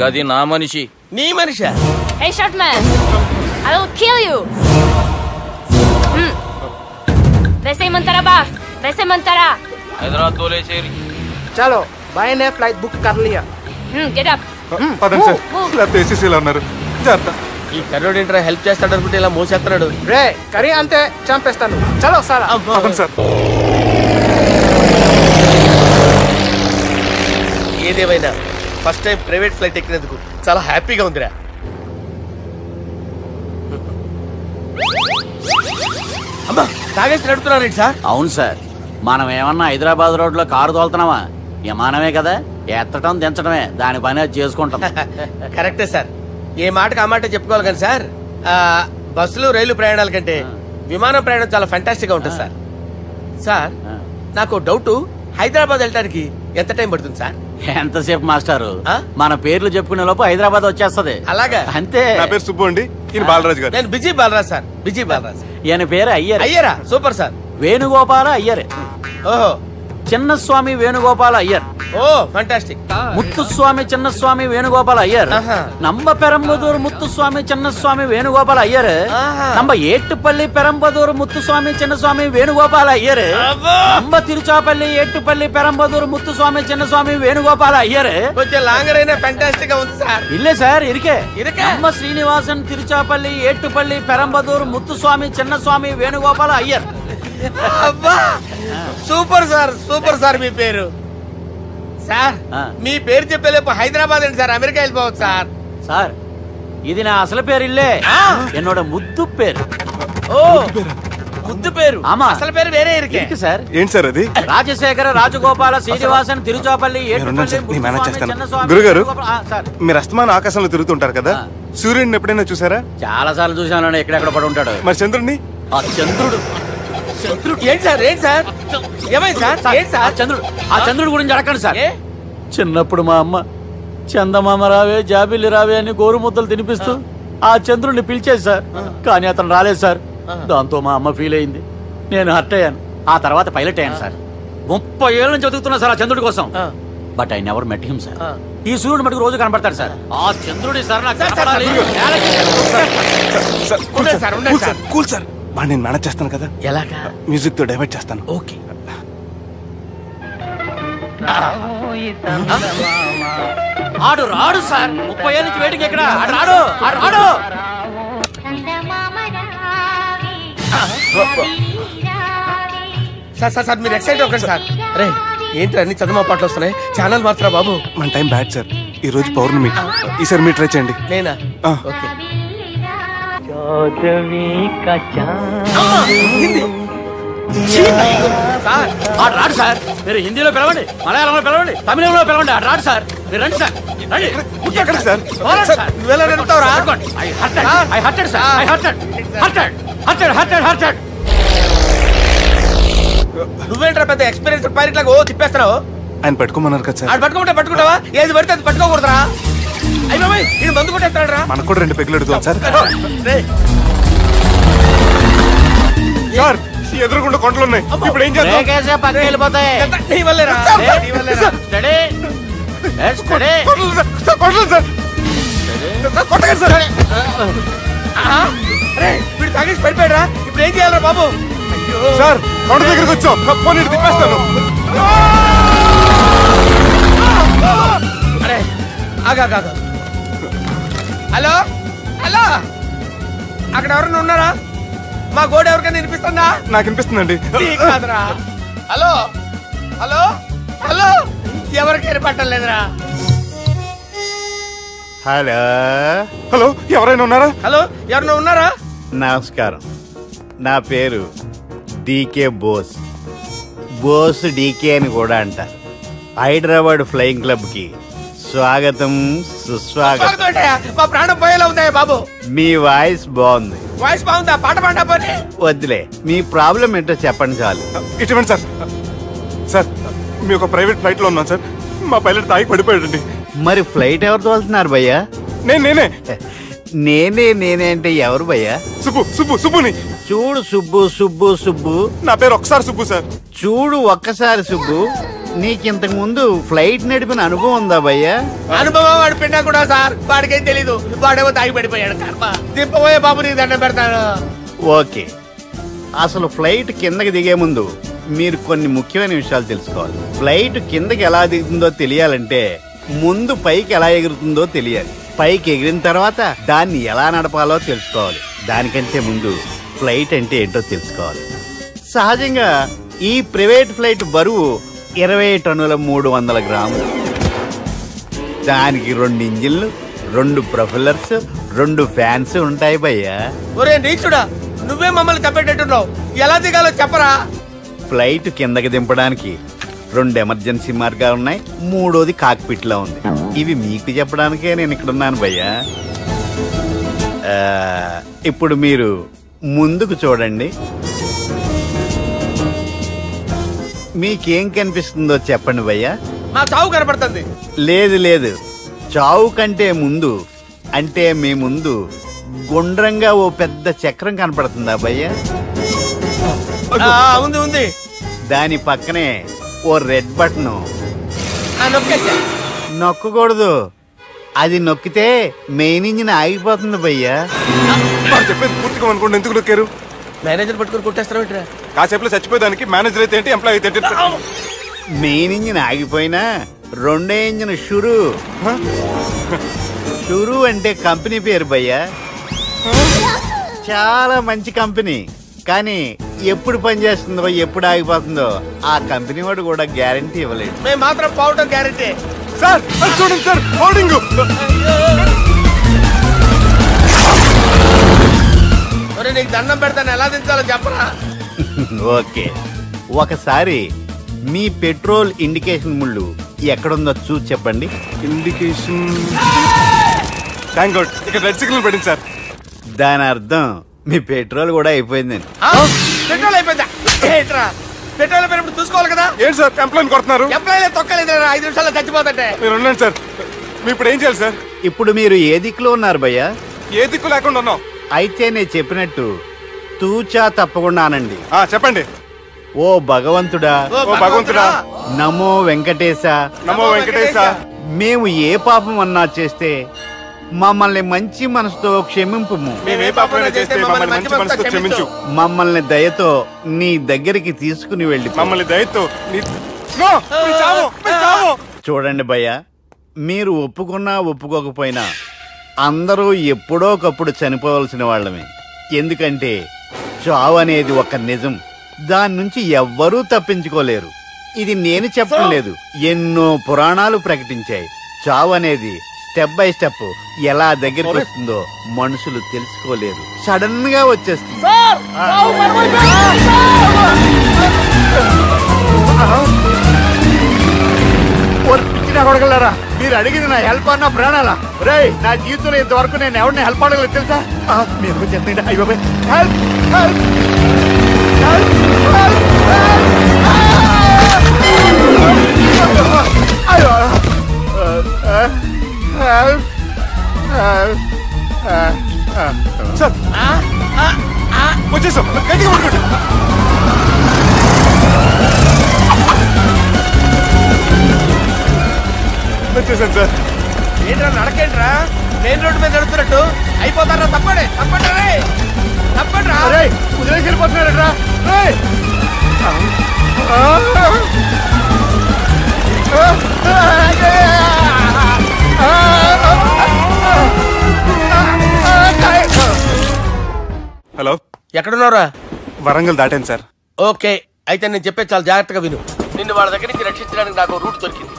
గది నా మనిషి.
నీ Manisha?
Hey short man, I will kill you.
वैसे ही मंतरा बास वैसे मंतरा
हैदराबाद बोले शेरी
चलो भाई ने फ्लाइट बुक कर लिया
गेट अप
పదండి సార్ లేకపోతే ఏసీసీలో ఉన్నారు జాగ్రత్త.
ఈ కర్రోడు ఏంట్రా హెల్ప్ చేస్తాడు అనుకుంటే ఇలా మోసేస్తున్నాడు.
రే కరీ అంతే చంపేస్తాను. చలో సార్.
పదండి సార్.
ఏదేమైనా ఫస్ట్ టైం ప్రైవేట్ ఫ్లైట్ ఎక్కినందుకు చాలా హ్యాపీగా ఉందిరా. అమ్మా తాగేసి నడుపుతున్నారేంటి సార్?
అవును సార్, మనం ఏమన్నా హైదరాబాద్ రోడ్ లో కారు తోలుతున్నామా? విమానమే కదా, ఎత్తటం దించడమే, దాని పని అది చేసుకుంటాం.
కరెక్టే సార్, ఏ మాటకు ఆ మాట చెప్పుకోవాలి కానీ సార్ బస్సులు రైలు ప్రయాణాల కంటే విమానం ప్రయాణం చాలా ఫెంటాస్టిక్ గా ఉంటుంది సార్. సార్ నాకు డౌట్, హైదరాబాద్ వెళ్ళడానికి ఎంత టైం పడుతుంది సార్?
ఎంతసేపు మాస్టారు, మన పేర్లు చెప్పుకునే లోపు హైదరాబాద్ వచ్చేస్తది.
అలాగా?
అంతే.
నా పేరు సుబ్బు అండి, ఈయన బాలరాజు గారు.
నేను BG Balaraj sir. BG Balaraj.
ఈయన పేరు అయ్యర్.
అయ్యరా? Super sir.
వేణుగోపాల అయ్యర్.
ఓహో.
చిన్నస్వామి వేణుగోపాల అయ్యర్.
ఓ ఫంటాస్టిక్.
ముత్తుస్వామి చిన్నస్వామి వేణుగోపాల అయ్యర్. నంబ పెరంబదూరు ముత్తుస్వామి చిన్నస్వామి వేణుగోపాల అయ్యర్. నంబ ఏట్టుపల్లి పెరంబదూరు ముత్తుస్వామి చిన్నస్వామి వేణుగోపాల అయ్యర్. నంబ తిరుచాపల్లి ఏట్టుపల్లి పెరంబదూరు ముత్తుస్వామి చిన్నస్వామి వేణుగోపాల అయ్యర్.
కొంచెం లాంగర్ అయినా ఫంటాస్టిక్ గా ఉంది సార్.
ఇల్లే సార్, ఇరికే. నంబ శ్రీనివాసన్ తిరుచాపల్లి ఏట్టుపల్లి పెరంబదూరు ముత్తుస్వామి చిన్నస్వామి వేణుగోపాల అయ్యర్.
అబ్బా సూపర్ సార్, సూపర్ సార్. మీ పేరు సార్, మీ పేరు చెప్పేలేపు హైదరాబాద్ అండి సార్, అమెరికా వెళ్ళిపోవచ్చు సార్.
సార్ ఇది నా అసలు పేరు ఇల్లే, ఎన్నోడ ముద్దు పేరు.
ఓ ముద్దు పేరు.
ఆమా,
అసలు పేరు వేరే ఇరికే
సార్.
ఏంటి సార్ అది?
రాజశేఖర రాజగోపాల శ్రీనివాసన్ తిరుచాపల్లి
గురుగారు, మీరు అస్తమాన ఆకాశంలో తిరుగుతుంటారు కదా, సూర్యుడిని ఎప్పుడైనా చూసారా?
చాలా సార్లు చూసాను, ఎక్కడెక్కడ పడి ఉంటాడు.
మరి చంద్రుడిని?
ఆ చంద్రుడు.
ఏంటి సార్? ఏంటి సార్? ఏమైంది సార్? ఏంటి సార్?
చంద్రుడు. ఆ చంద్రుడు గురించి అడగండి సార్. చిన్నప్పుడు మా అమ్మ చందమామ రావే జాబిల్లి రావే అని గోరు ముద్దలు తినిపిస్తూ ఆ చంద్రుడిని పిలిచేది సార్, కానీ అతను రాలేదు సార్. దాంతో మా అమ్మ ఫీల్ అయింది, నేను హర్ట్ అయ్యాను. ఆ తర్వాత పైలట్ అయ్యాను సార్. 30 ఏళ్ళ నుంచి చదువుతున్నా సార్ ఆ చంద్రుడి కోసం. But I never met him sir. ఈ సూర్యుడు మటుకు రోజు కనపడతాడు సార్. ఆ చంద్రుడి సార్ నాకు
కూల్ సార్, నేను మేనేజ్ చేస్తాను కదా.
ఎలాగా?
మ్యూజిక్ తో డైవర్ట్ చేస్తాను.
ఓకే.
ఆడు రాడు సార్, 30 ఏళ్ళ నుంచి వెయిటింగ్ ఎక్కడ. ఆడు రాడు, ఆడు రాడు.
సార్ సార్ సార్ మీరు ఎక్సైట్ అవ్వకండి సార్. రే ఏంటి అన్ని చదువు పాటలు వస్తున్నాయి, ఛానల్ మార్చరా బాబు.
మన టైం బ్యాడ్ సార్, ఈ రోజు పౌర్ణమి. ఈసారి మీరు ట్రై చేయండి.
నేనా? ఓకే.
ఆడు రాడు సార్, మీరు హిందీలో పిలవండి, మలయాళంలో పిలవండి, తమిళంలో పిలవండి, ఆడు రాడు సార్. మీరు రండి సార్,
నువ్వేంట్రా పెద్ద ఎక్స్పీరియన్స్ పైరెట్ లాగా ఓ తిప్పేస్తున్నావు?
ఆయన పట్టుకోమన్నారు కదా సార్.
ఆడు పట్టుకుంటే పట్టుకుంటావా? ఏది పడితే అది పట్టుకోకూడదురా? అయ్యి బాబాయ్ ఇది మందు కొట్టేస్తాడు రా.
మనకు కూడా 2 పెగ్గులు అడుగుతాం సార్. సార్ ఎదురుగుండా కొండలు ఉన్నాయి, ఇప్పుడు ఏం చేద్దాం?
పక్కకి వెళ్ళిపోతాయి.
నీ వల్లేరా? వీడు తాగేసి పడిపోయాడు రా, ఇప్పుడు ఏం చేయాలరా బాబు?
సార్ కొండ దగ్గరికి వచ్చాం, పోనీ తిప్పేస్తాను.
అరే ఆగా. హలో హలో, అక్కడ ఎవరన్నా ఉన్నారా? మా గోడ ఎవరికైనా వినిపిస్తుందా?
నాకు వినిపిస్తుందండి.
కాదురా. హలో హలో హలో, ఎవరికైనా పట్టలేదురా.
హలో
హలో, ఎవరైనా ఉన్నారా?
హలో ఎవరైనా ఉన్నారా?
నమస్కారం, నా పేరు డీకే బోస్. బోస్ డీకే అని కూడా అంటారు. హైదరాబాద్ ఫ్లయింగ్ క్లబ్ కి స్వాగతం సుస్వాగతం.
మా ప్రాణం పోయేలా ఉందా బాబు?
మీ వాయిస్ బాగుంది.
వాయిస్ బాగుందా? పాట పాడా పోనీ.
వద్దులే, మీ ప్రాబ్లం ఏంటో చెప్పండి చాలు.
ఇటువంటి సార్, సార్ మీ ఒక ప్రైవేట్ ఫ్లైట్ లో ఉన్నాం సార్, మా పైలట్ తాగి పడిపోయాడండి.
మరి ఫ్లైట్ ఎవరు తోలుతున్నారు భయ్యా?
నేనే
నేనే అంటే ఎవరు భయ్యా?
సుబ్బుని
చూడు. సుబ్బు
నా పేరు ఒకసారి సుబ్బు సార్.
చూడు ఒక్కసారి సుబ్బు, నీకింతకు ముందు ఫ్లైట్ నడిపిన అనుభవం ఉందా భయ్యా?
అనుభవం వాడు పిన్నా కూడా సార్, వాడికేం తెలీదు. వాడేమో తాగి పడిపోయాడు. కర్మ దింపబోయే బాబు, నీ దండం పెడతాను.
ఓకే, అసలు ఫ్లైట్ కిందకి దిగే ముందు మీరు కొన్ని ముఖ్యమైన విషయాలు తెలుసుకోవాలి. ఫ్లైట్ కిందకి ఎలా దిగుతుందో తెలియాలంటే ముందు పైకి ఎలా ఎగురుతుందో తెలియాలి. పైకి ఎగిరిన తర్వాత దాన్ని ఎలా నడపాలో తెలుసుకోవాలి. దానికంటే ముందు ఫ్లైట్ అంటే ఏంటో తెలుసుకోవాలి. సహజంగా ఈ ప్రైవేట్ ఫ్లైట్ బరువు 20 టన్నుల 300 గ్రాములు. దానికి 2 ఇంజిన్లు, 2 ప్రొపెల్లర్స్, 2 ఫ్యాన్స్ ఉంటాయి భయ్యా.
ఒరే నీచుడా, నువ్వే మమ్మల్ని తప్పేటట్టున్నావు. ఎలా దిగాలో చెప్పరా?
ఫ్లైట్ కిందకి దింపడానికి 2 ఎమర్జెన్సీ మార్గాలు ఉన్నాయి. 3వది కాక్పిట్ లో ఉంది. ఇవి మీకు చెప్పడానికే నేను ఇక్కడ ఉన్నాను భయ్యా. ఇప్పుడు మీరు ముందుకు చూడండి. మీకేం కనిపిస్తుందో చెప్పండి భయ్యా.
నా చావు కనపడుతుంది.
లేదు, చావు కంటే ముందు అంటే మీ ముందు గుండ్రంగా ఓ పెద్ద చక్రం కనపడుతుందా భయ్యా?
ఉంది.
దాని పక్కనే ఓ రెడ్ బటన్. నొక్కకూడదు. అది నొక్కితే మెయిన్ ఇంజిన్ ఆగిపోతుంది భయ్యా.
చెప్పేది పూర్తిగా అనుకోండి. ఎందుకు నొక్కారు?
మేనేజర్ పట్టుకుని కొట్టేస్తారా?
కాసేపులో చచ్చిపోయేదానికి మేనేజర్ అయితే ఏంటి, ఎంప్లాయ్ అయితే ఏంటి?
మెయిన్ ఇంజిన్ ఆగిపోయినా 2వ ఇంజిన్ షురు. షురు అంటే కంపెనీ పేరు భయ్యా. చాలా మంచి కంపెనీ. కానీ ఎప్పుడు పనిచేస్తుందో ఎప్పుడు ఆగిపోతుందో ఆ కంపెనీ వాడు కూడా గ్యారంటీ ఇవ్వలేదు.
మేము మాత్రం పోవడం గ్యారంటీ.
సార్ చూడండి సార్, హోర్డింగ్.
నీకు దండం పెడతాను, ఎలా దించాలో చెప్పరా?
ఓకే, ఒకసారి మీ పెట్రోల్ ఇండికేషన్ ముళ్ళు ఎక్కడుందో చూసి చెప్పండి.
ఇండికేషన్ థ్యాంక్ గాడ్, ఇక్కడ రెడ్ సిగ్నల్ పడింది సార్.
దాని అర్థం మీ పెట్రోల్ కూడా అయిపోయిందండి.
పెట్రోల్ అయిపోయిందా? పెట్రోల్ అయిపోయినప్పుడు చూసుకోవాలి కదా.
ఏంటి సార్ ఎంప్లాయ్ కొడుతున్నారు?
ఎంప్లాయ్ తొక్కలేదు, 5 నిమిషాల్లో చచ్చిపోతుంటే.
మీరు ఉండండి సార్. మీ ఇప్పుడు ఏం చేయాలి సార్?
ఇప్పుడు మీరు ఏ దిక్కులో ఉన్నారు భయ్యా?
ఏ దిక్కు లేకుండా ఉన్నాం.
అయితే నేను చెప్పినట్టు తూచా తప్పకుండా అనండి.
చెప్పండి.
ఓ భగవంతుడా, నమో వెంకటేశ,
నమో వెంకటేశ.
మేము ఏ పాపం అన్నా చేస్తే మమ్మల్ని మంచి మనసుతో క్షమింపు. మమ్మల్ని దయతో నీ దగ్గరికి తీసుకుని వెళ్ళి.
మమ్మల్ని దయతో
చూడండి భయ్యా, మీరు ఒప్పుకున్నా ఒప్పుకోకపోయినా అందరూ ఎప్పుడోకప్పుడు చనిపోవలసిన వాళ్ళమే. ఎందుకంటే చావు అనేది ఒక నిజం. దాని నుంచి ఎవ్వరూ తప్పించుకోలేరు. ఇది నేను చెప్పడం లేదు, ఎన్నో పురాణాలు ప్రకటించాయి. చావు అనేది స్టెప్ బై స్టెప్ ఎలా దగ్గరికి వస్తుందో మనుషులు తెలుసుకోలేరు. సడన్ గా వచ్చేస్తుంది. కొడగలరా, మీరు అడిగింది నా హెల్ప్ అన్న ప్రాణాలా? రే, నా జీవితంలో ఇంతవరకు నేను ఎవరిని హెల్ప్ అడగలేదు తెలుసా? మీరు చెప్పండి. అయ్యో హెల్ప్ హెల్ప్
సార్ వచ్చేసాం. గట్టిగా పట్టుకోండి. వచ్చేసాను సార్.
ఏంట్రా నడకేంట్రా? మెయిన్ రోడ్డు మీద నడుస్తున్నట్టు అయిపోతారా? తప్పండి తప్పండి
వదిలేసి వెళ్ళిపోతున్నారట్రా.
హలో,
ఎక్కడున్నారా?
వరంగల్ దాటాను సార్.
ఓకే, అయితే నేను చెప్పే చాలా జాగ్రత్తగా విను. నిన్ను వాళ్ళ దగ్గర నుంచి రక్షించడానికి నాకు రూట్ దొరికింది.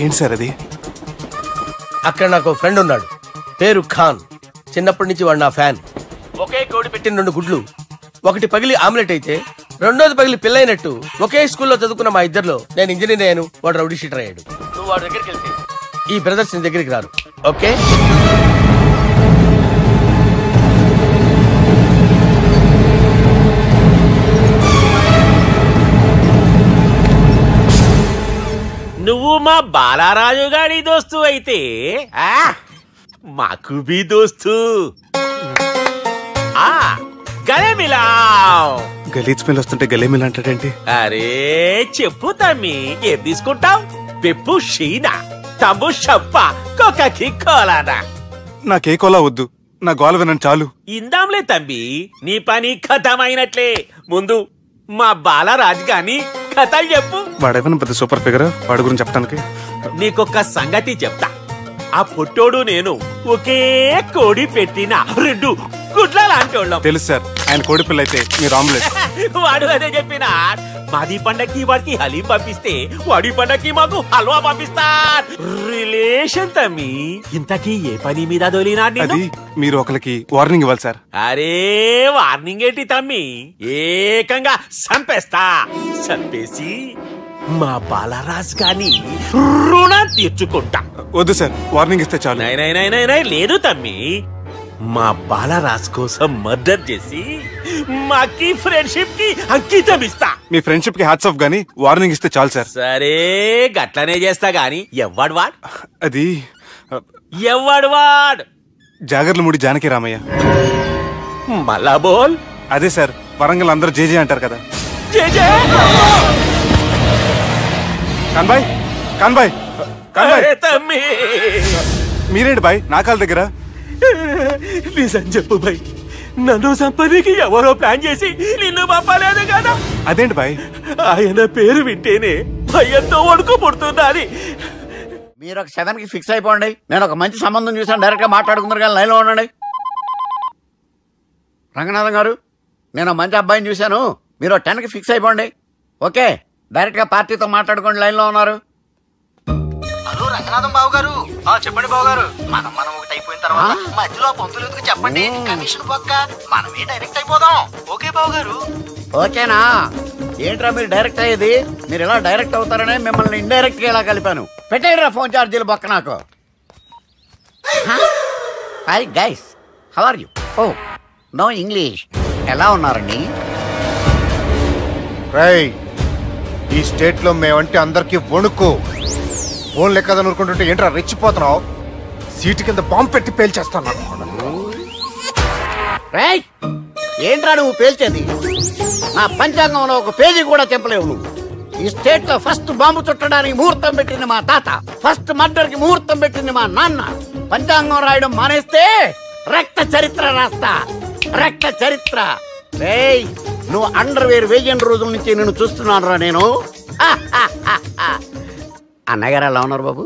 ఏంటి సార్ అది?
అక్కడ నాకు ఫ్రెండ్ ఉన్నాడు, పేరు ఖాన్. చిన్నప్పటి నుంచి వాడు నా ఫ్యాన్. ఒకే కోడి పెట్టిన 2 గుడ్లు, ఒకటి పగిలి ఆమ్లెట్ అయితే 2వది పగిలి పిల్లైనట్టు ఒకే స్కూల్లో చదువుకున్న మా ఇద్దరిలో నేను ఇంజనీర్ అయ్యాను, వాడు రౌడీ షీటర్ అయ్యాడు. నువ్వు వాడి దగ్గరికి వెళ్తే ఈ బ్రదర్స్ నీ దగ్గరికి రారు. ఓకే?
నువ్వు మా బాలారాజు గాడి దోస్తు అయితే మాకు బి దోస్తు. గలే మిలావ్.
గలీజ్ స్మెల్ వస్తుంటే గలే మిలా అంటాడేంటి?
అరే చెప్పు తమ్మి, ఏం తీసుకుంటావు? పెప్పు షీనా, తమ్ము షప్ప, కొకకి కోలానా?
నాకే కోలా వద్దు, నా గోల వినండి చాలు.
ఇందాంలే తంబి, నీ పని ఖతమైనట్లే. ముందు మా బాలరాజు గాని కథలు చెప్పు.
వాడేమైనా పెద్ద సూపర్ ఫిగర్, వాడి గురించి చెప్పడానికి.
నీకొక్క సంగతి చెప్తా. ఆ పొట్టోడు నేను ఒకే కోడి పెట్టిన 2 గుడ్ల లాంటోళ్ళం.
తెలుసు సార్, ఆయన కోడి పిల్ల అయితే మీరు ఆమ్లెట్.
వాడు అదే చెప్పిన. మాది పండక్కి వాడికి హలీం పంపిస్తే వాడి పండక్కి మాకు హల్వా పంపిస్తా. రిలేషన్ తమ్మి. ఇంతకీ ఏ పని మీద దొలినా?
అది మీరు ఒకరికి వార్నింగ్ ఇవ్వాలి సార్.
అరే వార్నింగ్ ఏంటి తమ్మి, ఏకంగా చంపేస్తా. చంపేసి మా బాలరాజ్ గాని రుణం తీర్చుకుంటా.
వద్దు సార్, వార్నింగ్ ఇస్తే చాలు.
లేదు తమ్మి, మా బాలరాజ్ కోసం మర్డర్ చేసి మాకి ఫ్రెండ్షిప్ కి అంకితం ఇస్తా.
మీ ఫ్రెండ్షిప్ కి హ్యాట్స్ ఆఫ్ గానీ వార్నింగ్ ఇస్తే చాలు సార్.
సరే గట్లనే చేస్తా గాని ఎవ్వడు వాడ్?
అది
ఎవ్వడు వాడ్?
జాగర్లమూడి జానకి రామయ్య.
మళ్ళా బోల్.
అదే సార్, వరంగల్ అందరూ జేజే అంటారు కదా. కాన్బాయ్, కాన్బాయ్, కాన్బాయ్.
తమ్మి
మీరేంటి బాయ్ నా కాళ్ళ దగ్గర?
నిజం చెప్పు బాయ్, నన్ను సంపదికి ఎవరో ప్లాన్ చేసి నిన్ను పంపలేదు కదా.
అదేంటి బాయ్?
ఆయన పేరు వింటేనే భయంతో వణుకు పుడుతున్నది.
మీరు ఒక 7కి ఫిక్స్ అయిపోండి. నేను ఒక మంచి సంబంధం చూసాను, డైరెక్ట్ గా మాట్లాడుకుందరు కానీ లైన్లో ఉండండి. రంగనాథం గారు, నేను మంచి అబ్బాయిని చూశాను, మీరు 10కి ఫిక్స్ అయిపోండి. ఓకే, డైరెక్ట్ గా పార్టీతో మాట్లాడుకోండి. లైన్ లో ఉన్నారు.
హలో రంగనాథం బాబు గారు. చెప్పండి బాబు గారు. మనం ఒకటి అయిపోయిన తర్వాత మధ్యలో పంతులు ఎందుకు చెప్పండి, కమిషన్ పక్క మనమే డైరెక్ట్ అయిపోదాం. ఓకే బాబు గారు.
ఓకేనా? ఏంట్రా మీరు డైరెక్ట్ అయ్యేది? మీరు ఇలా డైరెక్ట్ అవుతారనే మిమ్మల్ని ఇండైరెక్ట్ గా ఇలా కలిపాను. పెట్టేయరా ఫోన్ ఛార్జీలు బొక్క నాకు. Hi guys, how are you? Oh no English. ఎలా ఉన్నారండి?
ఈ స్టేట్ లో మేమంటే అందరికి వణుకు. ఫోన్ లెక్క నూరుకుంటుంటే ఏంట్రా రెచ్చిపోతున్నావు? సీటు కింద బాంబు పెట్టి పేల్చేస్తాను.
ఏంట్రా నువ్వు పేల్చేది? నా పంచాంగంలో ఒక పేజీ కూడా చెప్పలేవు నువ్వు. ఈ స్టేట్ లో ఫస్ట్ బాంబు చుట్టడానికి ముహూర్తం పెట్టింది మా తాత, ఫస్ట్ మర్డర్ కి ముహూర్తం పెట్టింది మా నాన్న. పంచాంగం రాయడం మానేస్తే రక్త చరిత్ర రాస్తా, రక్త చరిత్ర. నువ్వు అండర్వేర్ వేయని రోజుల నుంచి నేను చూస్తున్నాను రా నేను. అన్నగారు ఎలా ఉన్నారు బాబు?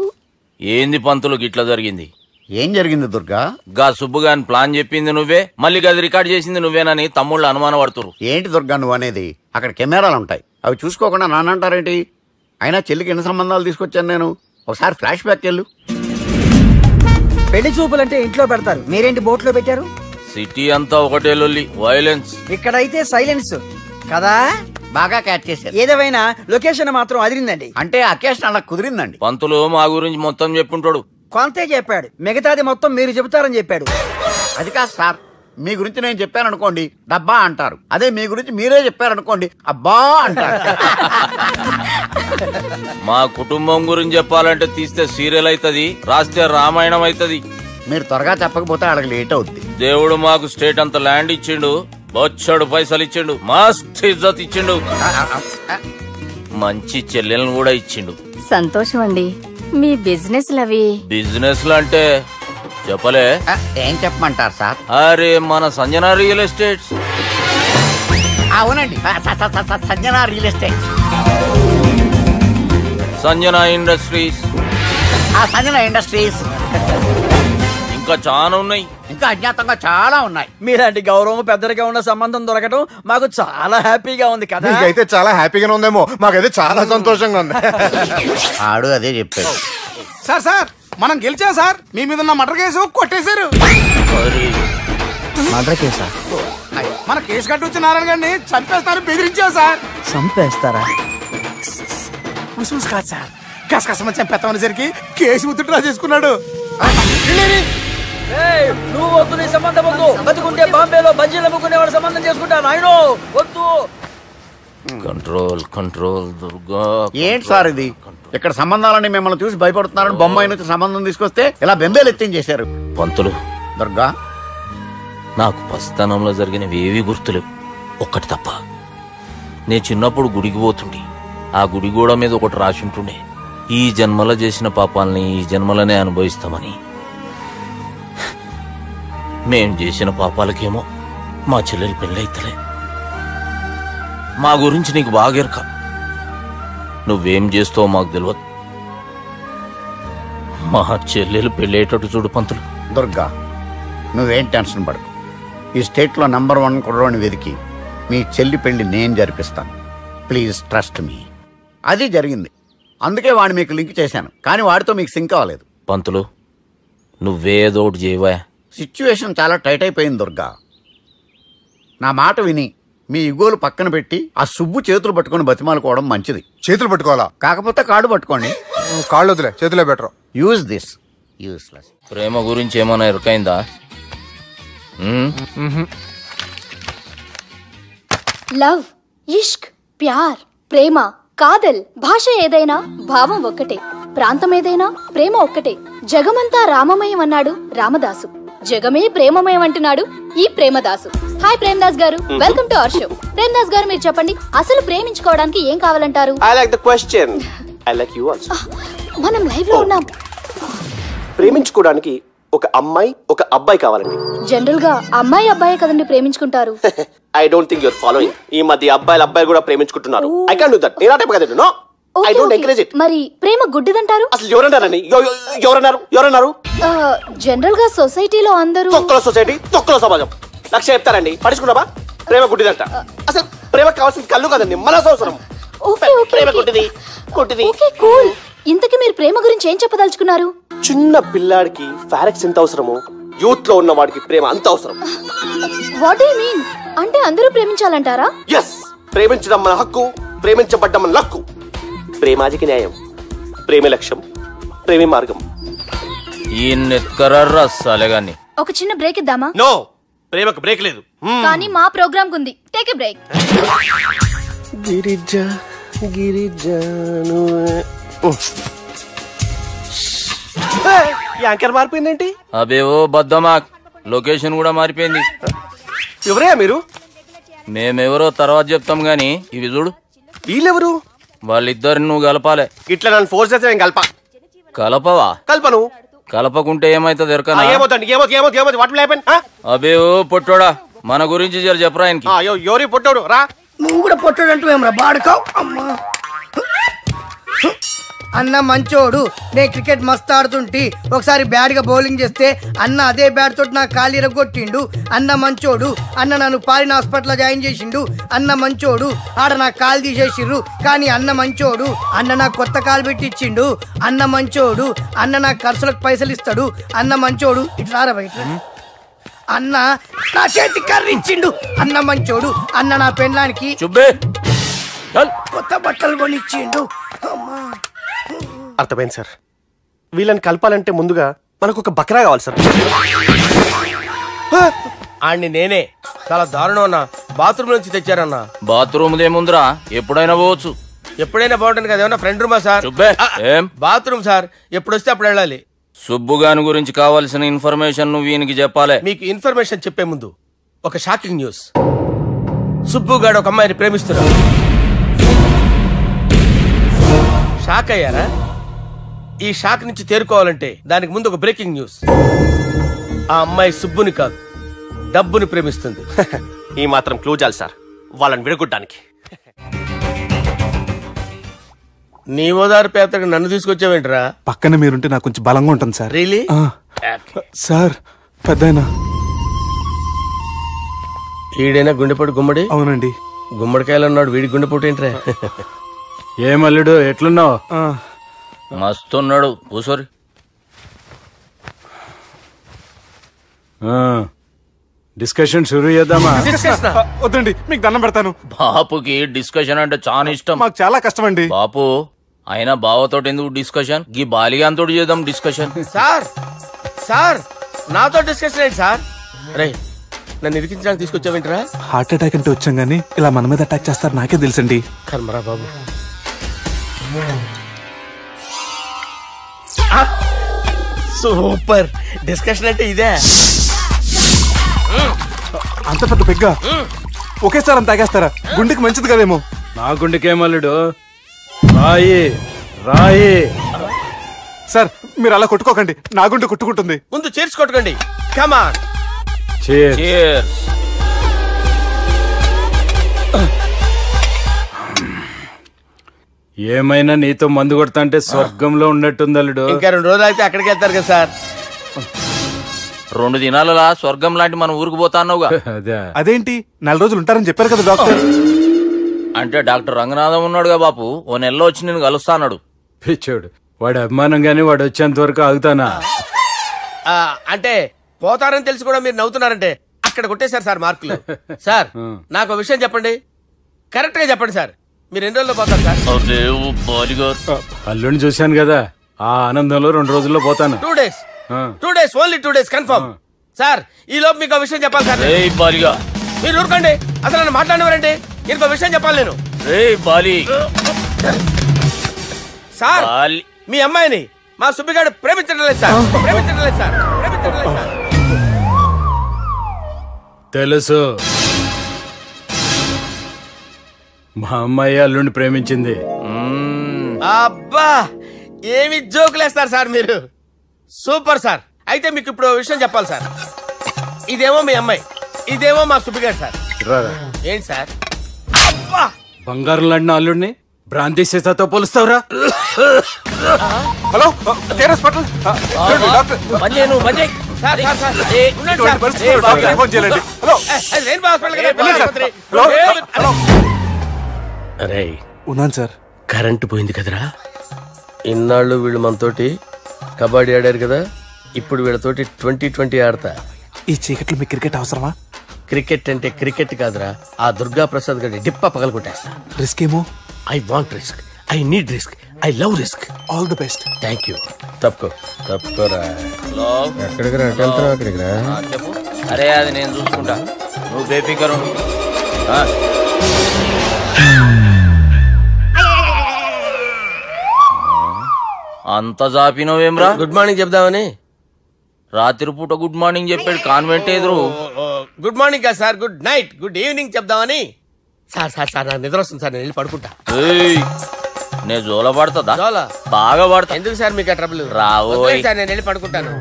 ఏంది పంతులు గిట్లా జరిగింది?
ఏం జరిగింది దుర్గా?
గా సుబ్బుగాని ప్లాన్ చెప్పింది నువ్వే, మళ్ళీ గది రికార్డ్ చేసింది నువ్వేనని తమ్ముళ్ళు అనుమానం పడుతురు.
ఏంటి దుర్గా నువ్వు అనేది? అక్కడ కెమెరాలు ఉంటాయి, అవి చూసుకోకుండా నానంటారేంటి? అయినా చెల్లికి ఎన్ని సంబంధాలు తీసుకొచ్చాను నేను. ఒకసారి ఫ్లాష్ బ్యాక్ వెళ్ళు.
పెళ్లి చూపులంటే ఇంట్లో పెడతారు, మీరేంటి బోట్లో పెట్టారు?
సిటీ అంతా ఒకటే లొల్లి, వైలెన్స్.
ఇక్కడైతే సైలెన్స్ కదా.
బాగా క్యాచ్ చేశారు.
ఏదేమైనా లొకేషన్ మాత్రం అదిరిందండి.
అంటే అకేషన్ అలా కుదిరిందండి.
పంతులు మా గురించి మొత్తం చెప్పుంటాడు.
కొంతే చెప్పాడు, మిగతాది మొత్తం మీరు చెబుతారని చెప్పాడు.
అది కాదు సార్, మీ గురించి నేను చెప్పాను అనుకోండి డబ్బా అంటారు, అదే మీ గురించి మీరే చెప్పారనుకోండి అబ్బా అంటారు.
మా కుటుంబం గురించి చెప్పాలంటే తీస్తే సీరియల్ అవుతుంది, రాస్తే రామాయణం అవుతుంది.
మీరు త్వరగా చెప్పకపోతే వాళ్ళకి లేట్ అవుద్ది.
దేవుడు మాకు స్టేట్ అంత ల్యాండ్ ఇచ్చిండు, బొచ్చడు పైసలు ఇచ్చిండు, మస్త్ ఇజ్జత్ ఇచ్చిండు, మంచి చెల్లెలను కూడా ఇచ్చిండు.
సంతోషం అండి. మీ బిజినెస్ లవి
బిజినెస్ లు అంటే చెప్పలే.
ఏం చెప్పమంటారు సార్?
అరే మన సంజన రియల్ ఎస్టేట్స్.
అవునండి, Sanjana real estate,
Sanjana industries,
Sanjana industries.
ఇంకా చాలా ఉన్నాయి,
ఇంకా అజ్ఞాతంగా చాలా ఉన్నాయి.
మీలాంటి గౌరవం పెద్దరిగా ఉన్న సంబంధం దొరకడం మాకు చాలా హ్యాపీగా ఉంది కదా.
మీకైతే చాలా హ్యాపీగానే ఉందేమో, మాకైతే చాలా సంతోషంగా ఉంది.
ఆడు అదే చెప్పాడు.
సార్ సార్ మనం గెలిచాం సార్. మీ మీద ఉన్న మర్డర్ కేసు కొట్టేశారు.
మర్డర్ కేసా?
మన కేసు కట్టి వచ్చి నారాయణ గారిని చంపేస్తారు బెదిరించావు సార్.
చంపేస్తారా?
కాదు సార్, కసకసమని చంపేస్తామనేసరికి కేసు విత్డ్రా చేసుకున్నాడు.
నువ్వు వద్దు, నీ సంబంధం వద్దు. బతుకుంటే బాంబేలో బజ్జీలు అమ్ముకునే వాడు సంబంధం చేసుకుంటా నాయనో, వద్దు.
Control control Durga.
ఏంటి సార్ ఇది? ఇక్కడ సంబంధాలని మిమ్మల్ని చూసి భయపడుతున్నారని బొమ్మాయి నుంచి సంబంధం తీసుకొస్తే ఇలా బెంబేలు ఎత్తించేశారు.
పంతులు
దుర్గా,
నాకు పసితనంలో జరిగినవి ఏవి గుర్తులేవు, ఒక్కటి తప్ప. నేను చిన్నప్పుడు గుడికి పోతుండే, ఆ గుడి గోడ మీద ఒకటి రాసి ఉంటుండే, ఈ జన్మలో చేసిన పాపాలని ఈ జన్మలోనే అనుభవిస్తామని. మేం చేసిన పాపాలకేమో మా చెల్లెలు పెళ్ళైతలే. మా గురించి నీకు బాగెరక. నువ్వేం చేస్తావో మాకు తెలియదు. మా చెల్లెలు పెళ్ళేటట్టు చూడు పంతులు.
దుర్గా, నువ్వేం టెన్షన్ పడకు. ఈ స్టేట్లో నంబర్ 1 కుర్రోని వెతికి మీ చెల్లి పెళ్లి నేను జరిపిస్తాను. Please trust me. అది జరిగింది, అందుకే వాడిని మీకు లింక్ చేశాను. కానీ వాడితో మీకు సింక్ అవ్వలేదు.
పంతులు, నువ్వేదోటి చేయవా?
సిచ్యువేషన్ చాలా టైట్ అయిపోయింది దుర్గా. నా మాట విని మీ ఇగోలు పక్కన పెట్టి ఆ సుబ్బు చేతులు పట్టుకొని బతిమాలుకోవడం మంచిది.
చేతులు పట్టుకోవాలా?
కాకపోతే కాళ్ళు పట్టుకోండి.
కాళ్ళు వదిలే, చేతులే బెటర్.
Use this. యూస్లెస్.
ప్రేమ గురించి ఏమైనా ఎరకైందా?
లవ్, ఇష్క్, ప్యార్, ప్రేమ, కాదల్ భాష ఏదైనా భావం ఒక్కటే, ప్రాంతం ఏదైనా ప్రేమ ఒక్కటే. జగమంతా రామమయం అన్నాడు రామదాసు, జగమే ప్రేమమయం అంటున్నాడు ఈ ప్రేమదాసు. హాయ్ ప్రేమదాస్ గారు, welcome to our show. Premadasa గారు, మీరు చెప్పండి, అసలు ప్రేమించుకోవడానికి ఏం కావాలంటారు?
I like the question. I like you also.
మనం లైవ్ లో ఉన్నాం.
ప్రేమించుకోవడానికి ఒక అమ్మాయి ఒక అబ్బాయి కావాలండి.
జనరల్ గా అమ్మాయి అబ్బాయి కదండి ప్రేమించుకుంటారు.
I don't think you're following. ఈ మధ్య అబ్బాయిలు కూడా ప్రేమించుకుంటున్నారు. I can't do that. నేను ఆ టైప్ కదండి. No. I don't encourage it.
మరి ప్రేమ గుడ్డిదంటారు?
అసలు ఎవరన్నారండి? ఎవరన్నారు?
జనరల్ గా సొసైటీలో అందరూ
తొక్కల సొసైటీ, తొక్కల సమాజం లక్ష చెప్తారండి. పడుచుకున్నావా? ప్రేమ గుడ్డిదంట. అసలు ప్రేమ కావాల్సింది కళ్ళు కదండి, మనసు అవసరం. ప్రేమ గుడ్డిది.
Okay cool. ఇంతకీ మీరు ప్రేమ గురించి ఏం చెప్పదలుచుకున్నారు?
చిన్న పిల్లాడికి ఫారెక్స్ ఎంత అవసరమో యూత్ లో ఉన్న వాడికి ప్రేమ అంత అవసరం.
What do you mean? అంటే అందరూ ప్రేమించాలంటారా?
yes, ప్రేమించడం మన హక్కు, ప్రేమించబడ్డం మన లక్కు. ప్రేమాజికి న్యాయం, ప్రేమ లక్ష్యం, ప్రేమే మార్గం.
ఈ నెత్కరర్రా సాలేగాన్ని.
ఒక చిన్న బ్రేక్ ఇద్దామా?
నో, ప్రేమకు బ్రేక్ లేదు.
కానీ మా ప్రోగ్రామ్ కుంది. Take a break.
Girija anchor మారిపోయిందేంటి?
అబేవో బద్దమాక్, లొకేషన్ కూడా మారిపోయింది.
ఎవరయ్యా మీరు?
మేమెవరో తర్వాత చెప్తాం గాని ఇవి చూడు.
వీళ్ళెవరు?
వాళ్ళిద్దరిని నువ్వు కలపాలే.
ఇట్లా నన్ను ఫోర్స్ చేస్తే నేను
కలపవా?
కల్పను.
కలపకుంటే ఏమైతుంది ఎరకనా? అబేవో పొట్టోడా, మన గురించి జర చెప్పరా ఆయనకి.
ఎవరి పొట్టోడు రా.
నువ్వు కూడా పొట్టాడు అంటూ ఏమరా బాడుకావు. అమ్మా అన్న మంచోడు, నేను క్రికెట్ మస్తు ఆడుతుంటి, ఒకసారి బ్యాట్ గా బౌలింగ్ చేస్తే అన్న అదే బ్యాట్ తోటి నా కాలు ఇరగొట్టిండు. అన్న మంచోడు, అన్న నన్ను పాలిన హాస్పిటల్ జాయిన్ చేసిండు. అన్న మంచోడు, ఆడ నా కాలు తీసేసిర్రు కానీ అన్న మంచోడు, అన్న నాకు కొత్త కాలు పెట్టిచ్చిండు. అన్న మంచోడు, అన్న నాకు ఖర్చులకు పైసలు ఇస్తాడు. అన్న మంచోడు, ఇట్లా రా బయట. అన్న నా చేతి కర్రీ ఇచ్చిండు. అన్న మంచోడు, అన్న నా పెళ్ళానికి కొత్త బట్టలు కొనిచ్చిండు.
అర్థమైంది సార్. వీళ్ళని కలపాలంటే ముందుగా మనకు ఒక బక్రా కావాలి సార్.
ఆడిని నేనే చాలా దారుణం అన్నా. బాత్రూమ్ నుంచి తెచ్చారన్నా.
బాత్రూమ్ ఏముందిరా, ఎప్పుడైనా పోవచ్చు.
ఎప్పుడైనా బాగుంటుంది కదా. ఏమన్నా ఫ్రెండ్ రూమా సార్?
ఏం
బాత్రూమ్ సార్, ఎప్పుడు వస్తే అప్పుడు వెళ్ళాలి.
సుబ్బుగాని గురించి కావాల్సిన ఇన్ఫర్మేషన్ నువ్వు ఈయనకి చెప్పాలి.
మీకు ఇన్ఫర్మేషన్ చెప్పే ముందు ఒక షాకింగ్ న్యూస్. సుబ్బుగాడు ఒక అమ్మాయిని ప్రేమిస్తున్నాడు. షాక్ అయ్యారా? ఈ షాక్ నుంచి తేరుకోవాలంటే దానికి ముందు ఒక బ్రేకింగ్ న్యూస్. ఆ అమ్మాయి సుబ్బుని కాదు, డబ్బుని ప్రేమిస్తుంది.
ఈ మాత్రం క్లూ చాలు సార్ వాళ్ళని విడగొట్టడానికి.
నీ ఓదారు పేదకు నన్ను తీసుకొచ్చావేంట్రా?
పక్కన మీరుంటే నాకు కొంచెం బలంగా ఉంటుంది సార్.
రియలీ?
సార్ పెద్దయినా
ఈడైనా గుండెపోటు గుమ్మడి?
అవునండి.
గుమ్మడికాయలు ఉన్నాడు, వీడి గుండెపోటు ఏంట్రా?
ఏమల్లుడు ఎట్లున్నావు?
మస్తున్నాడు కూసోరి.
డిస్కషన్ షురూ చేద్దామా?
వద్దండి, మీకు దండం పెడతాను.
బాపుకి డిస్కషన్ అంటే చాలా ఇష్టం.
మాకు చాలా కష్టం అండి.
బాపు అయినా బావతోటి ఎందుకు డిస్కషన్? గీ బాలిగాంతో చేద్దాం డిస్కషన్.
సార్ సార్ నాతో డిస్కషన్ ఏంటి సార్? రే నన్ను ఇరికించడానికి తీసుకొచ్చావేంట్రా?
హార్ట్ అటాక్ అంటే వచ్చాం గానీ ఇలా మన మీద అటాక్ చేస్తారు నాకే తెలుసండి.
కర్మరా బాబు. సూపర్ డిస్కషన్ అంటే ఇదే.
అంత పెద్ద పెగ్గ ఒకేసారి అంత తాగేస్తారా? గుండెకి మంచిది కదేమో.
నా గుండెకేమల్లుడు రాయి రాయి.
సార్ మీరు అలా కొట్టుకోకండి, నా గుండె కొట్టుకుంటుంది.
ముందు చేర్చుకొట్టుకోండి. కమాన్
Cheers.
ఏమైనా నీతో మందు కొడతా అంటే స్వర్గంలో ఉన్నట్టుంది అల్లుడు.
ఇంకా 2 రోజులు అయితే అక్కడికి వెళ్తారు కదా సార్.
2 దినాలలా స్వర్గం లాంటి మన ఊరికి పోతాన్నావుగా.
అదేంటి 4 రోజులు ఉంటారని చెప్పారు కదా డాక్టర్.
అంటే డాక్టర్ రంగనాథం ఉన్నాడుగా బాపు, ఓ నెలలో వచ్చి నేను కలుస్తాన్నాడు.
పిచ్చోడు, వాడి అభిమానం గానీ వాడు వచ్చేంత వరకు ఆగుతానా?
అంటే పోతారని తెలిసి కూడా మీరు నవ్వుతున్నారంటే అక్కడ కొట్టేశారు సార్ మార్కులు. సార్ నాకు ఒక విషయం చెప్పండి, కరెక్ట్ గా చెప్పండి సార్, మీరు ఎన్ని రోజుల్లో పోతారు సార్?
అల్లుడిని చూశాను కదా, ఆ ఆనందంలో 2 రోజుల్లో పోతాను.
2 days, 2 days, only 2 days confirm. Sir ఈ లోపు మీకు విషయం చెప్పాలి సార్. మీరు ఊరుకోండి, అసలు నన్ను మాట్లాడినవారండి, ఇంకో విషయం చెప్పాలి నేను. సార్ మీ అమ్మాయిని మా సుబ్బిగాడు ప్రేమించడం లేదు సార్, ప్రేమించడం లేదు సార్, ప్రేమించడం లేదు సార్.
తెలుసు, మా అమ్మాయి అల్లుడిని ప్రేమించింది.
అబ్బా ఏమి జోకులేస్తారు సార్ మీరు, సూపర్ సార్. అయితే మీకు ఇప్పుడు విషయం చెప్పాలి సార్. ఇదేమో మీ అమ్మాయి, ఇదేమో మా సుబ్బిగాడు సార్. ఏంటి సార్? అబ్బా
బంగారం లాంటి అల్లుడిని భ్రాంతి సీతతో పోలుస్తావురా?
హలో హాస్పిటల్
అరే
ఉన్నాను సార్.
కరెంటు పోయింది కదరా, ఇన్నాళ్ళు వీళ్ళు మనతోటి కబడ్డీ ఆడారు కదా, ఇప్పుడు వీళ్ళతోటి 2020 ఆడతా.
ఈ చీకట్లో మీ క్రికెట్ అవసరమా?
క్రికెట్ అంటే క్రికెట్ కాదురా, ఆ దుర్గా ప్రసాద్ గారి డిప్ప పగల కొట్టేస్తా.
రిస్క్ ఏమో?
I want risk, I need risk, I love risk.
All the best.
Thank you. తప్పుకోరా. ఎక్కడికి రా, వెళ్తారా అక్కడికి రా.
చెప్పు. అరే అది నేను చూసుకుంటా, నువ్వు బేఫికర్. అంత జాపినవేమ్రా?
గుడ్ మార్నింగ్ చెప్దామని.
రాత్రి పూట గుడ్ మార్నింగ్ చెప్పాడు కాన్వెంట్ ఎదురు.
గుడ్ మార్నింగ్ కాదు sir, good night, good evening చెప్దామని. సార్ సార్ సార్ నాకు నిద్ర వస్తుంది సార్, నేను వెళ్ళి పడుకుంటా.
నేను జోల పడుతుందా?
జోలా
బాగా పడతా.
ఎందుకు సార్ మీకు ట్రబుల్?
రావు
సార్, నేను వెళ్ళి పడుకుంటాను.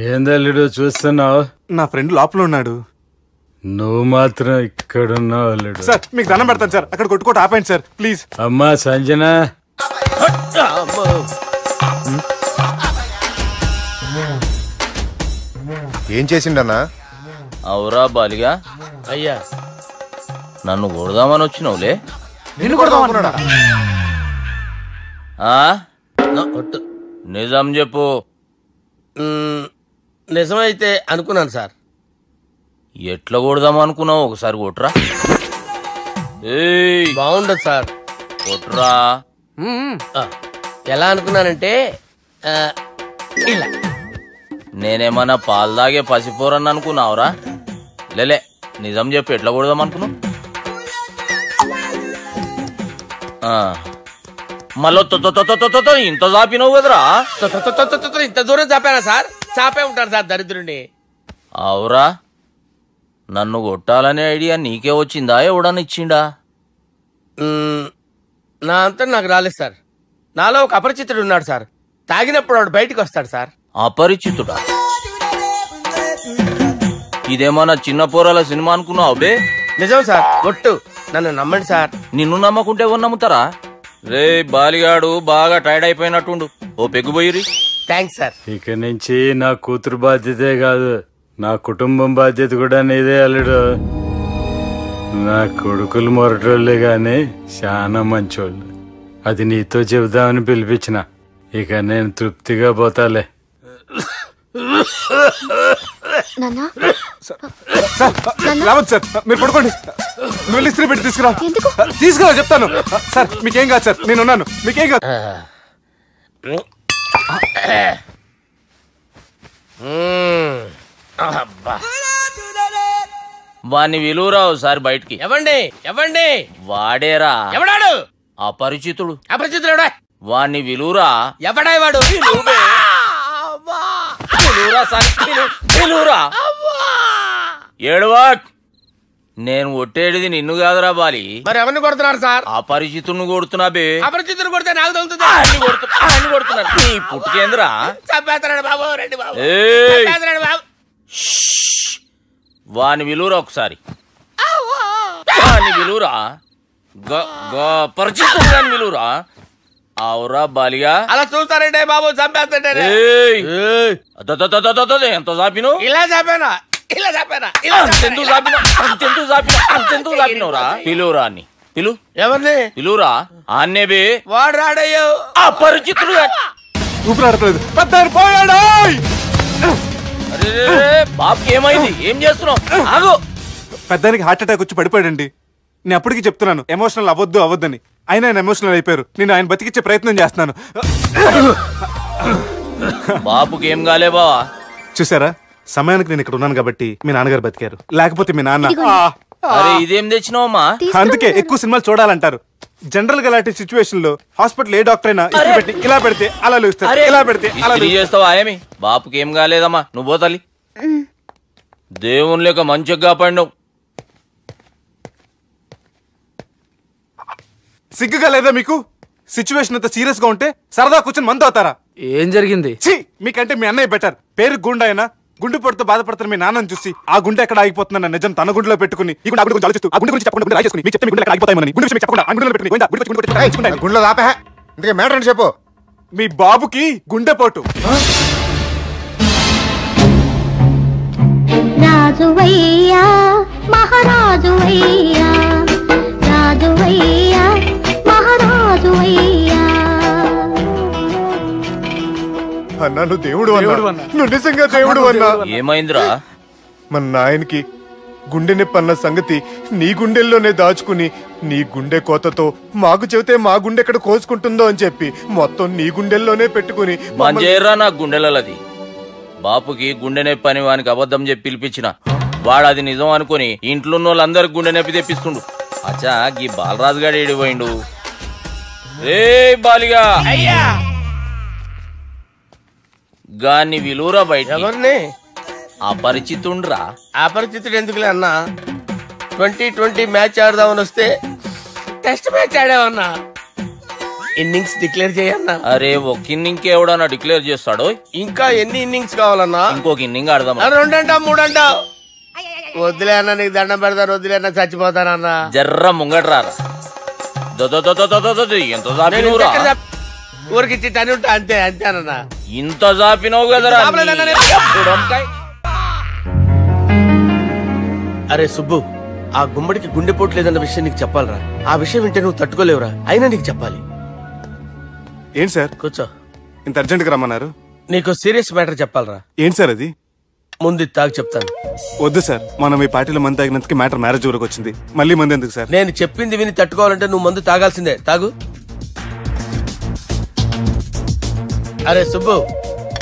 ఏందల్లుడు చూస్తున్నావు?
నా ఫ్రెండ్ లోపల ఉన్నాడు.
నువ్వు మాత్రం ఇక్కడున్నావు అల్లుడు.
సార్ మీకు దండం పెడతాను సార్, అక్కడ కొట్టుకోట ఆపండి సార్ ప్లీజ్.
అమ్మా సంజన,
ఏం చేసిండన్నా?
అవురా బాలిగా,
అయ్యా
నన్ను కొడదామని వచ్చినావులే.
నిన్ను కొడదామన్నాడా?
నిజం చెప్పు.
నిజమైతే అనుకున్నాను సార్.
ఎట్లా కొడదాం అనుకున్నావు? ఒకసారి కొట్రా.
బాగుండదు సార్,
కొట్రా.
ఎలా అనుకున్నానంటే ఇలా.
నేనేమన్నా పాలు తాగే పసిపోరని అనుకున్నావురా? లేలే, నిజం చెప్పు, ఎట్లా కొడదాం అనుకున్నావు? మళ్ళీ ఇంత చాపినవు కదరా?
ఇంత దూరం చాపానా సార్? చాపే ఉంటాను సార్ దరిద్రుడిని.
అవురా, నన్ను కొట్టాలనే ఐడియా నీకే వచ్చిందా? ఎవడన్నా ఇచ్చిండా?
నా అంతా నాకు రాలేదు సార్. నాలో ఒక అపరిచితుడు ఉన్నాడు సార్, తాగినప్పుడు వాడు బయటికి వస్తాడు సార్.
అపరిచితుడా? ఇదేమన్నా చిన్న పోరాల సినిమా అనుకున్నావు బే?
నిజం సార్, ఒట్టు, నన్ను నమ్మండి సార్.
నిన్ను నమ్మకుంటే ఎవరు నమ్ముతారా? రే బాలిగాడు బాగా టైర్డ్ అయిపోయినట్టుండు, ఓ పెగ్గుపోయిరి.
Thanks sir.
ఇక నుంచి నా కూతురు బాధ్యతే కాదు, నా కుటుంబం బాధ్యత కూడా నీదే అల్లుడు. నా కొడుకులు మొరటోళ్ళే గాని చాలా మంచోళ్ళు. అది నీతో చెబుదామని పిలిపించిన. ఇక నేను తృప్తిగా పోతాలే.
రావద్దు సార్, మీరు పడుకోండి. నువ్వు వెళ్ళి ఇస్త్రీ పెట్టి తీసుకురా చెప్తాను. సార్ మీకేం కాదు సార్, నేను ఉన్నాను, మీకేం కాదు.
వాణ్ణి విలువరావు సార్ బయటికి.
ఎవండి ఎవండి?
వాడేరా.
ఎవడాడు?
అపరిచితుడు.
అపరిచితుడు
వాణ్ణి విలువరా.
ఎవడా వాడు?
ఏడవా, నేను కొట్టేడిది నిన్ను కాదురా బాలి.
మరి ఎవరిని కొడుతున్నారు సార్?
అపరిచితుడిని కొడుతున్నా బే.
అపరిచితుడు కొడితే నాకు తగులుతుంది.
కొడుతున్నా నీ పుట్టుకేంద్రా?
చంపేస్తున్నాడు బాబు, రండి బాబు,
ఏయ్,
చంపేస్తున్నాడు బాబు.
వాని విలువరా ఒకసారి, వాని విలువరా, పరిచితుడు గాని విలువరా. అవురా బాలిగా,
అలా చూస్తారంటే బాబు చంపేస్తాడే.
ఎంత చాపిను?
ఇలా చాపానా, ఇలా చాపానా,
అంతెందుకు చాపినవురా? పిలువురా అని పిలు.
ఎవరిని
పిలువురా? ఆన్నేబే
వాడు రాడయ్యో.
ఆ పరిచితుడు
ఊపిరాడట్లేదు. పెద్ద పోయాడు.
అరే బాబుకి ఏమైంది? ఏం చేస్తున్నావు? ఆగు.
పెద్దానికి హార్ట్ అటాక్ వచ్చి పడిపోయాడండి. నేను అప్పటికి చెప్తున్నాను ఎమోషనల్ అవ్వద్దని. అయినా ఆయన ఎమోషనల్ అయిపోయారు. నేను ఆయన బతికిచ్చే ప్రయత్నం చేస్తున్నాను.
బాబుకి ఏం కాలే బావా?
చూసారా, సమయానికి నేను ఇక్కడ ఉన్నాను కాబట్టి మీ నాన్నగారు బతికారు. లేకపోతే మీ నాన్న.
అరే ఇదేం తెచ్చినావమ్మా?
అందుకే ఎక్కువ సినిమాలు చూడాలంటారు. జనరల్ గా అలాంటి సిచ్యువేషన్ లో హాస్పిటల్ ఏ డాక్టర్ అయినా ఇలా పెడితే అలా లూస్తారు, ఇలా పెడితే అలా
చేస్తావా? ఏమి బాపుకి ఏం కాలేదమ్మా, నువ్వు పోతాలి. దేవుని లేక మంచిగా కాపాడినావు.
సిగ్గుగా లేదా మీకు? సిచ్యువేషన్ అంత సీరియస్ గా ఉంటే సరదా కూర్చొని మందు అవుతారా?
ఏం జరిగింది?
మీకంటే మీ అన్నయ్య బెటర్. పేరు గుండె అయినా గుండె పొడితో బాధపడుతున్న మీ నాన్నని చూసి ఆ గుండె ఎక్కడ ఆగిపోతుందన్న నిజం తన గుండెలో పెట్టుకుని ఈ గుండె గురించి ఆలోచిస్తూ ఆ గుండె గురించి చెప్పకుండా రాజేసుకుని మీకు చెప్తే మీ గుండె ఎక్కడ ఆగిపోతాయని గుండె విషయం చెప్పకుండా ఆ గుండెలో పెట్టుకుని
గుండెలో ఆపే. ఇంతకే మ్యాటర్ అని చెప్పు.
మీ బాబుకి గుండెపోటు.
రాజువయ్యా మహారాజువయ్యా, రాజువయ్యా మహారాజువయ్యా.
అన్నా నువ్వు దేవుడు అన్నా, నువ్వు నిజంగా దేవుడు అన్నా.
ఏమైందిరా?
మన నాయనకి గుండె నొప్పి అన్న సంగతి నీ గుండెల్లోనే దాచుకుని నీ గుండె కోతతో మాకు చెబితే మా గుండె ఎక్కడ కోసుకుంటుందో అని చెప్పి మొత్తం నీ గుండెల్లోనే పెట్టుకుని
మంజేరా నా గుండెలది. బాపుకి గుండె నొప్పి అని వానికి అబద్ధం చెప్పి పిలిపించిన వాడు అది నిజం అనుకుని ఇంట్లో ఉన్న వాళ్ళందరికి గుండె నొప్పి తెప్పిస్తుండు. అచ్చా గీ బాలరాజు గారు ఏడిపోయిండు. రే బాలిగా
అయ్యా
గాన్ని విలువరా బయట.
ఎవరిని?
అపరిచితుండ్రా.
అపరిచితుడు ఎందుకులే అన్నా, 2020 మ్యాచ్ ఆడదామని వస్తే టెస్ట్ మ్యాచ్ ఆడావన్నా. ఇన్నింగ్స్ డిక్లేర్ చేయన్నా.
అరే ఒక ఇన్నింగ్ ఎవడన్నా డిక్లేర్ చేస్తాడు?
ఇంకా ఎన్ని ఇన్నింగ్స్ కావాలన్నా?
ఇంకొక ఇన్నింగ్ ఆడదాం.
2 అంటావు 3 అంటావు. వద్దులే అన్న, నీకు దండం పెడతాను. వద్దులే అన్న, చచ్చిపోతానన్నా.
జర్ర ముంగట్రా. ఎంత జాపినవురా?
ఊరికి తని ఉంటా అంతే అంతేనన్నా.
ఇంత జాపినవు కదరా.
అరే సుబ్బు, ఆ గుమ్మడికి గుండెపోటు లేదన్న విషయం నీకు చెప్పాలరా. ఆ విషయం వింటే నువ్వు తట్టుకోలేవురా. అయినా నీకు చెప్పాలి.
ఏంటి సార్?
కూర్చో.
ఇంత అర్జెంట్ గా రమ్మన్నారు?
నీకు సీరియస్ మ్యాటర్ చెప్పాలరా.
ఏంటి సార్ అది?
ముందు తాగు చెప్తాను.
వద్దు సార్, మనం ఈ పార్టీలో మంది తాగినందుకు మ్యాటర్ మ్యారేజ్ వరకు వచ్చింది. మళ్ళీ మంది ఎందుకు సార్?
నేను చెప్పింది విని తట్టుకోవాలంటే నువ్వు మందు తాగాల్సిందే. తాగు. అరే సుబ్బు,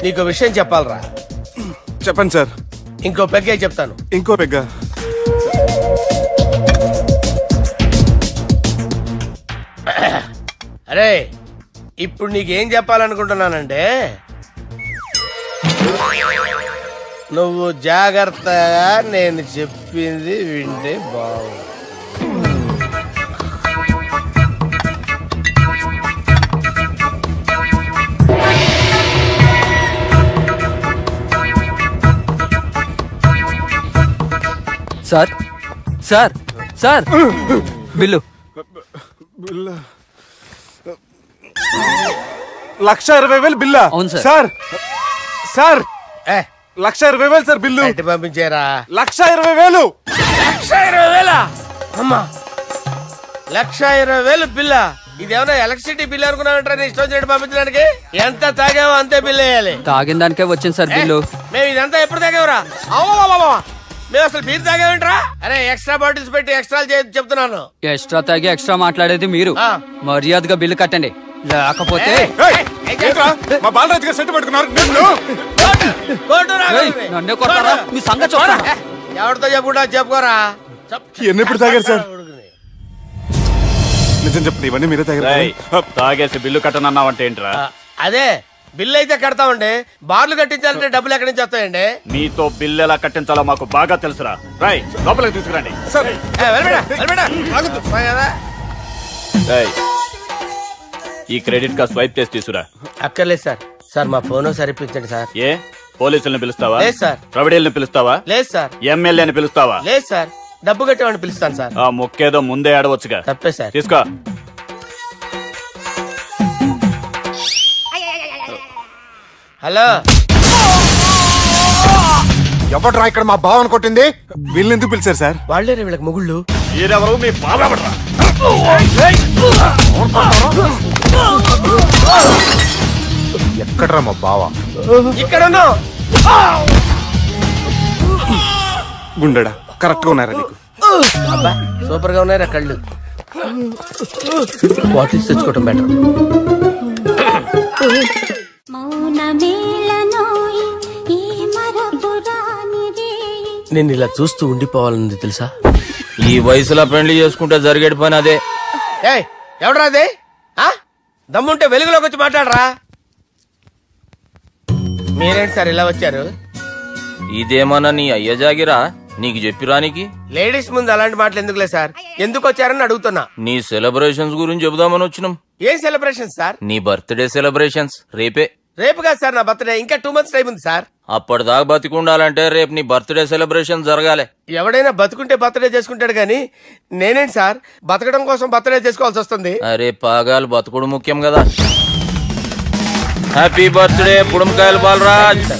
నీకు విషయం చెప్పాలరా.
చెప్పండి సార్.
ఇంకో పెగ్గే చెప్తాను.
ఇంకో పెగ్గా?
అరే ఇప్పుడు నీకేం చెప్పాలనుకుంటున్నానంటే, నువ్వు జాగ్రత్తగా నేను చెప్పింది వింటే బాగు.
Sir sir sir bill.
1,20,000 బిల్లా?
అవును sir.
Sir sir 1,20,000 sir bill.
పంపించారా?
1,20,000.
1,20,000? అమ్మా, 1,20,000 బిల్లా? ఇదేమన్నా ఎలక్ట్రిసిటీ బిల్ అనుకున్నామంటారా? నీ ఇష్టం వచ్చినట్టు పంపించడానికి. ఎంత తాగామో అంతే బిల్ వేయాలి.
తాగిన దానికే వచ్చింది సార్ బిల్లు.
మేము ఇదంతా ఎప్పుడు తాగేవరా? మేము అసలు బీర్ తాగేమంటారా? అరే ఎక్స్ట్రా బాటిల్స్ పెట్టి ఎక్స్ట్రా చెప్తున్నాను.
ఎక్స్ట్రా తాగి ఎక్స్ట్రా మాట్లాడేది మీరు. మర్యాదగా బిల్లు కట్టండి, లేకపోతే
మా బాలరాజు గారు సెట్ పట్టుకున్నారు.
నన్నే కొడతారా? మీ సంగతి చూస్తారా?
ఎవరితో చెప్పుకుంటా చెప్పుకోరా.
ఎన్నెప్పుడు తాగారు సార్? నిజం చెప్పండి, ఇవన్నీ మీరే తాగారు.
తాగేసి బిల్లు కట్టనన్నావంటే ఏంట్రా?
అదే బిల్లు అయితే కడతామండి. బార్లు కట్టించాలంటే డబ్బులు ఎక్కడి నుంచి వస్తాయండి?
నీతో బిల్లు ఎలా కట్టించాలో మాకు బాగా తెలుసురా. రై లోపలికి తీసుకురండి. ఈ క్రెడిట్ కార్డ్ స్వైప్ చేసి తీసుకురా.
అక్కర్లేదు సార్. సార్ మా ఫోన్ సరిపించండి సార్.
ఏ పోలీసుల్ని పిలుస్తావా?
లేదు సార్.
రౌడీల్ని పిలుస్తావా?
లేదు సార్.
ఎమ్మెల్యేని పిలుస్తావా?
లేదు సార్. డబ్బు కట్టేవాడిని పిలుస్తాను సార్.
ఆ మొక్కేదో ముందే ఆడవచ్చుగా.
తప్పే సార్.
తీసుకో.
హలో,
ఎవడ్రా ఇక్కడ మా బావని కొట్టింది?
వీళ్ళని ఎందుకు పిలిచారు సార్?
వాళ్ళేరే వీళ్ళకి మొగుళ్ళు.
మీరెవరు? మీ బాబెవడ్రా?
ఎక్కడ్రా మా బావ?
ఇక్కడ
గుండెడా కరెక్ట్ గా ఉన్నారా నీకు?
అబ్బా సూపర్ గా ఉన్నారా కళ్ళు. బాటిల్స్ తెచ్చుకోవటం బెటర్. నేను ఇలా చూస్తూ ఉండిపోవాలన్నది తెలుసా?
ఈ వయసులో పెళ్లి చేసుకుంటే జరిగేటి పని అదే.
ఎవడరా అదే? దమ్ముంటే వెలుగులోకి వచ్చి మాట్లాడరా. మీరేంటి సార్ ఇలా వచ్చారు?
ఇదేమన్నా నీ అయ్య జాగిరా నీకు చెప్పిరానికి?
లేడీస్ ముందు అలాంటి మాటలు ఎందుకులే సార్. ఎందుకు వచ్చారని అడుగుతున్నా.
నీ సెలబ్రేషన్స్ గురించి చెబుదామని వచ్చినాం.
ఏం సెలబ్రేషన్ సార్?
నీ బర్త్డే సెలబ్రేషన్స్ రేపే.
రేపు కాదు సార్ నా బర్త్డే. ఇంకా 2 months టైం ఉంది సార్.
అప్పటిదాకా బతికుండాలంటే రేపు నీ బర్త్డే సెలబ్రేషన్ జరగాలి.
ఎవడైనా బతుకుంటే బర్త్డే చేసుకుంటాడు గానీ నేనేంటి సార్ బతకడం కోసం బర్త్డే చేసుకోవాల్సి వస్తుంది?
అరే పాగాలు బతుకుడు ముఖ్యం కదా. హ్యాపీ బర్త్డే పుడుమకాయలు బాలరాజ్.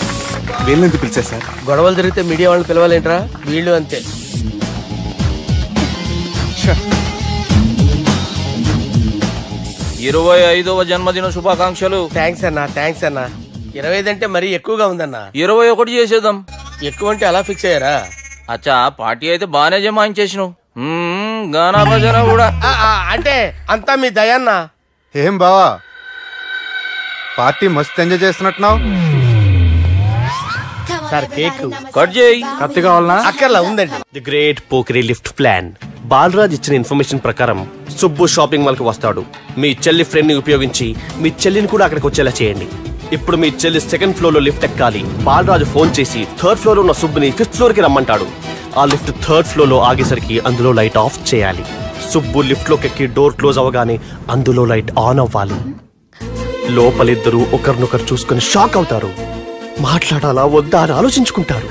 వీళ్ళని ఎందుకు పిలిచారు సార్?
గొడవలు జరిగితే మీడియా వాళ్ళని పిలవాలేంట్రా? వీళ్ళు అంతే.
25వ జన్మదిన శుభాకాంక్షలు.
థ్యాంక్స్ అన్నా. థ్యాంక్స్ అన్నా. 25 అంటే మరీ ఎక్కువగా ఉందన్నా.
21 చేసేద్దాం.
ఎక్కువ అంటే అలా ఫిక్స్ అయ్యారా?
అచ్చా పార్టీ అయితే బానే జమాయించేసినావు. గానా భజన కూడా.
అంటే అంతా మీ దయన్నా.
ఏం బావా పార్టీ మస్తు ఎంజాయ్ చేస్తున్నట్టున్నావు.
సార్ కేక్
కట్ చేయి.
కత్తి కావాలనా?
అక్కర్లా ఉందండి.
ది గ్రేట్ పోకరీ లిఫ్ట్ ప్లాన్. బాలరాజ్ ఇచ్చిన ఇన్ఫర్మేషన్ ప్రకారం సుబ్బు షాపింగ్ మాల్ కి వస్తాడు. మీ చెల్లి ఫ్రెండ్ ని ఉపయోగించి మీ చెల్లిని కూడా అక్కడికి వచ్చేలా చేయండి. ఇప్పుడు మీ చెల్లి 2nd floor లో లిఫ్ట్ ఎక్కాలి. బాలరాజు ఫోన్ చేసి 3rd floor లో ఉన్న సుబ్బుని 5th floor కి రమ్మంటాడు. ఆ లిఫ్ట్ 3rd floor లో ఆగేసరికి అందులో లైట్ ఆఫ్ చేయాలి. సుబ్బు లిఫ్ట్ లోకి ఎక్కి డోర్ క్లోజ్ అవగానే అందులో లైట్ ఆన్ అవ్వాలి. లోపలిద్దరూ ఒకరినొకరు చూసుకుని షాక్ అవుతారు. మాట్లాడాలా వద్దా అని ఆలోచించుకుంటారు.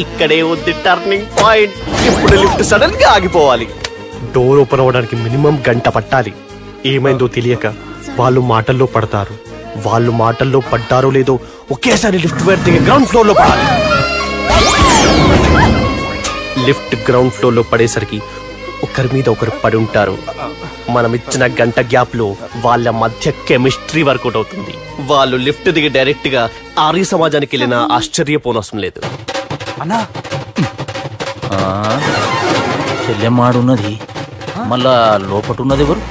ఇక్కడే ఉంది టర్నింగ్ పాయింట్. ఇప్పుడు లిఫ్ట్ సడన్ గా ఆగిపోవాలి. డోర్ ఓపెన్ అవ్వడానికి మినిమం గంట పట్టాలి. ఏమైందో తెలియక వాళ్ళు మాటల్లో పడతారు. వాళ్ళు మాటల్లో పడ్డారో లేదో ఒకేసారి లిఫ్ట్ వైర్ దిగి గ్రౌండ్ ఫ్లోర్ లో పడాలి. లిఫ్ట్ గ్రౌండ్ ఫ్లోర్ లో పడేసరికి ఒకరి మీద ఒకరు పడి ఉంటారు. మనం ఇచ్చిన గంట గ్యాప్ లో వాళ్ళ మధ్య కెమిస్ట్రీ వర్కౌట్ అవుతుంది. వాళ్ళు లిఫ్ట్ దిగి డైరెక్ట్ గా ఆర్య సమాజానికి వెళ్ళినా ఆశ్చర్యపోనవసరం లేదు.
అన్నా చెల్లెమ్మాడున్నది మళ్ళా లోపటున్నది ఎవరు?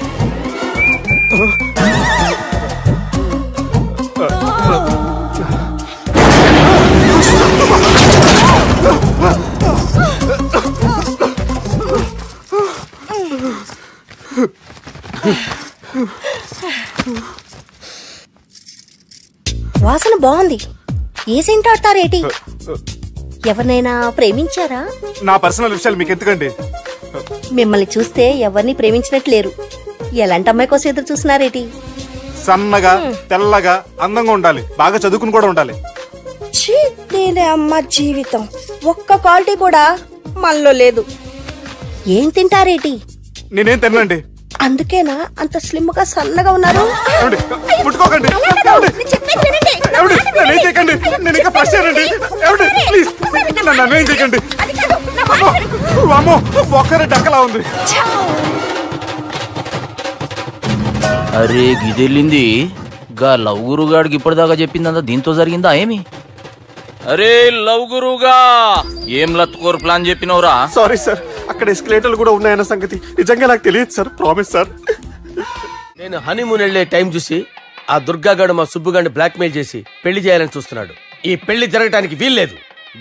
వాసన బాగుంది. ఏ సెంట్ ఆడతారేటి? ఎవరినైనా ప్రేమించారా?
నా పర్సనల్ విషయాలు మీకు ఎందుకండి?
మిమ్మల్ని చూస్తే ఎవరిని ప్రేమించినట్లేరు. ఎలాంటి అమ్మాయి కోసం ఎదురు చూస్తున్నారేటి?
సన్నగా తెల్లగా అందంగా ఉండాలి. బాగా చదువుకుని కూడా ఉండాలి.
నేనే అమ్మ జీవితం ఒక్క క్వాలిటీ కూడా మనలో లేదు. ఏం తింటారేటి?
నేనేం తినండి.
అందుకేనా అంత స్లిమ్ గా సన్నగా ఉన్నారు?
ముట్టుకోకండి. నేనేం చేయకండి. నేను ఇంకా ఫ్రెష్ అయ్యానండి. ప్లీజ్ నన్ను ఏం చేయకండి. అమ్మో ఒక్కరే డక్కలా ఉంది.
అరే గిదెళ్ళింది గా లవ్ గురుగాడికి ఇప్పటిదాకా చెప్పిందంతా దీంతో జరిగిందా ఏమి? అరే లవ్ గురుగా ఏం లత్కోర్ ప్లాన్ చెప్పినవురా?
సారీ సార్, అక్కడ ఎస్కలేటర్లు కూడా ఉన్నాయన్న సంగతి నిజంగా నాకు తెలియదు సార్. Promise sir.
నేను హనీమూన్ వెళ్లే టైం చూసి ఆ దుర్గాగాడు మా సుబ్బుగాడిని బ్లాక్ మెయిల్ చేసి పెళ్లి చేయాలని చూస్తున్నాడు. ఈ పెళ్లి జరగడానికి వీల్లేదు.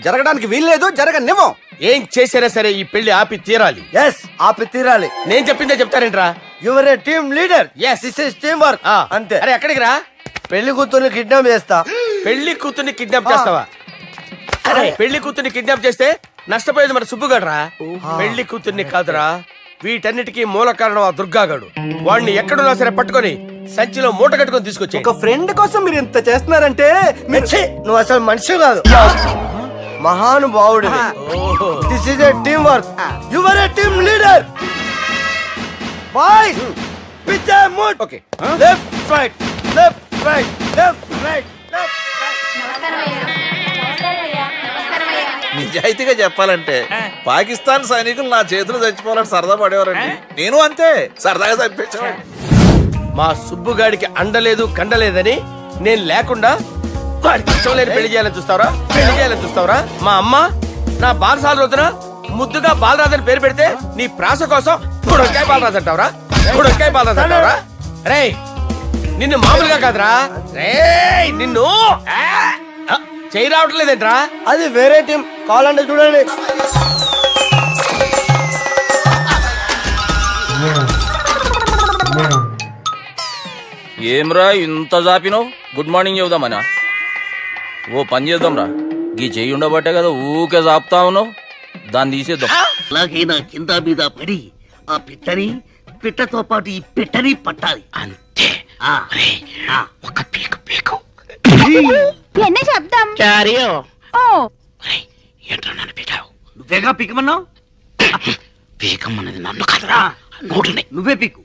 జరగడానికి వీల్లేదు, జరగనివ్వం.
ఏం చేసినా సరే ఈ పెళ్లి ఆపి తీరాలి.
ఆపి తీరాలి.
నేను చెప్పిందే చెప్తారేంట్రా?
You're a team leader.
This is team work.
అంతే.
అరే ఎక్కడికి రా?
పెళ్లి కూతుర్ని కిడ్నాప్ చేస్తా.
పెళ్లి కూతుర్ని కిడ్నాప్ చేస్తావా? అరే పెళ్లి కూతుర్ని కిడ్నాప్ చేస్తే నష్టపోయేది మన సుబ్బుగాడురా. పెళ్లి కూతుర్ని కాదురా, వీటన్నిటికీ మూల కారణం ఆ దుర్గాగాడు. వాడిని ఎక్కడున్నా సరే పట్టుకొని సంచిలో మూట కట్టుకొని తీసుకొచ్చి.
ఒక ఫ్రెండ్ కోసం మీరు ఇంత చేస్తున్నారంటే
నువ్వు అసలు మనిషి కాదు, మహానుభావుడు. This is a team work. You are a team leader. Boys pitch a moot. Okay, left right left right left right left
నిజాయితీగా చెప్పాలంటే పాకిస్తాన్ సైనికులు నా చేతులు చచ్చిపోవాలని సరదా పడేవారండి. నేను అంతే సరదాగా చనిపించేవాడిని.
మా సుబ్బుగాడికి అండలేదు కండలేదని నేను లేకుండా వాడికి ఇష్టం లేని పెళ్లి చేయాలని చూస్తావరా? పెళ్లి చేయాలని చూస్తావరా? మా అమ్మ నా బాలసాల రోజున ముద్దుగా బాలరాజు అని పేరు పెడితే నీ ప్రాస కోసం గుడొక్కాయ బాలరాజు అంటావరా? గుడొక్కాయ బాలరాజు అంటావరా? రే నిన్ను మామూలుగా కాదురా, రే నిన్ను చేయి రావట్లేదేంట్రా? అది వేరే టీం, కావాలంటే చూడండి.
ఏమ్రా ఇంత జాపినావు? Good morning చెబుదామనా? ఓ పని చేద్దాంరా, గీ చెయ్యి ఉండబట్టే కదా ఊకే జాపుతా ఉన్నావు. దాన్ని తీసేద్దాం.
అలాగే నా కింద మీద పడి ఆ పిట్టతో పాటు ఈ పిట్టని పట్టాలి అంతే. ఒక పీకు పీకు
என்ன శబ్దం?
చారియో
ఓ
ఏంట్రా నన్ను పీకావు? నువ్వేగా పీకమన్నావు. పీకమన్నది నన్ను కాదురా, నోటిని. నువ్వే పీకు.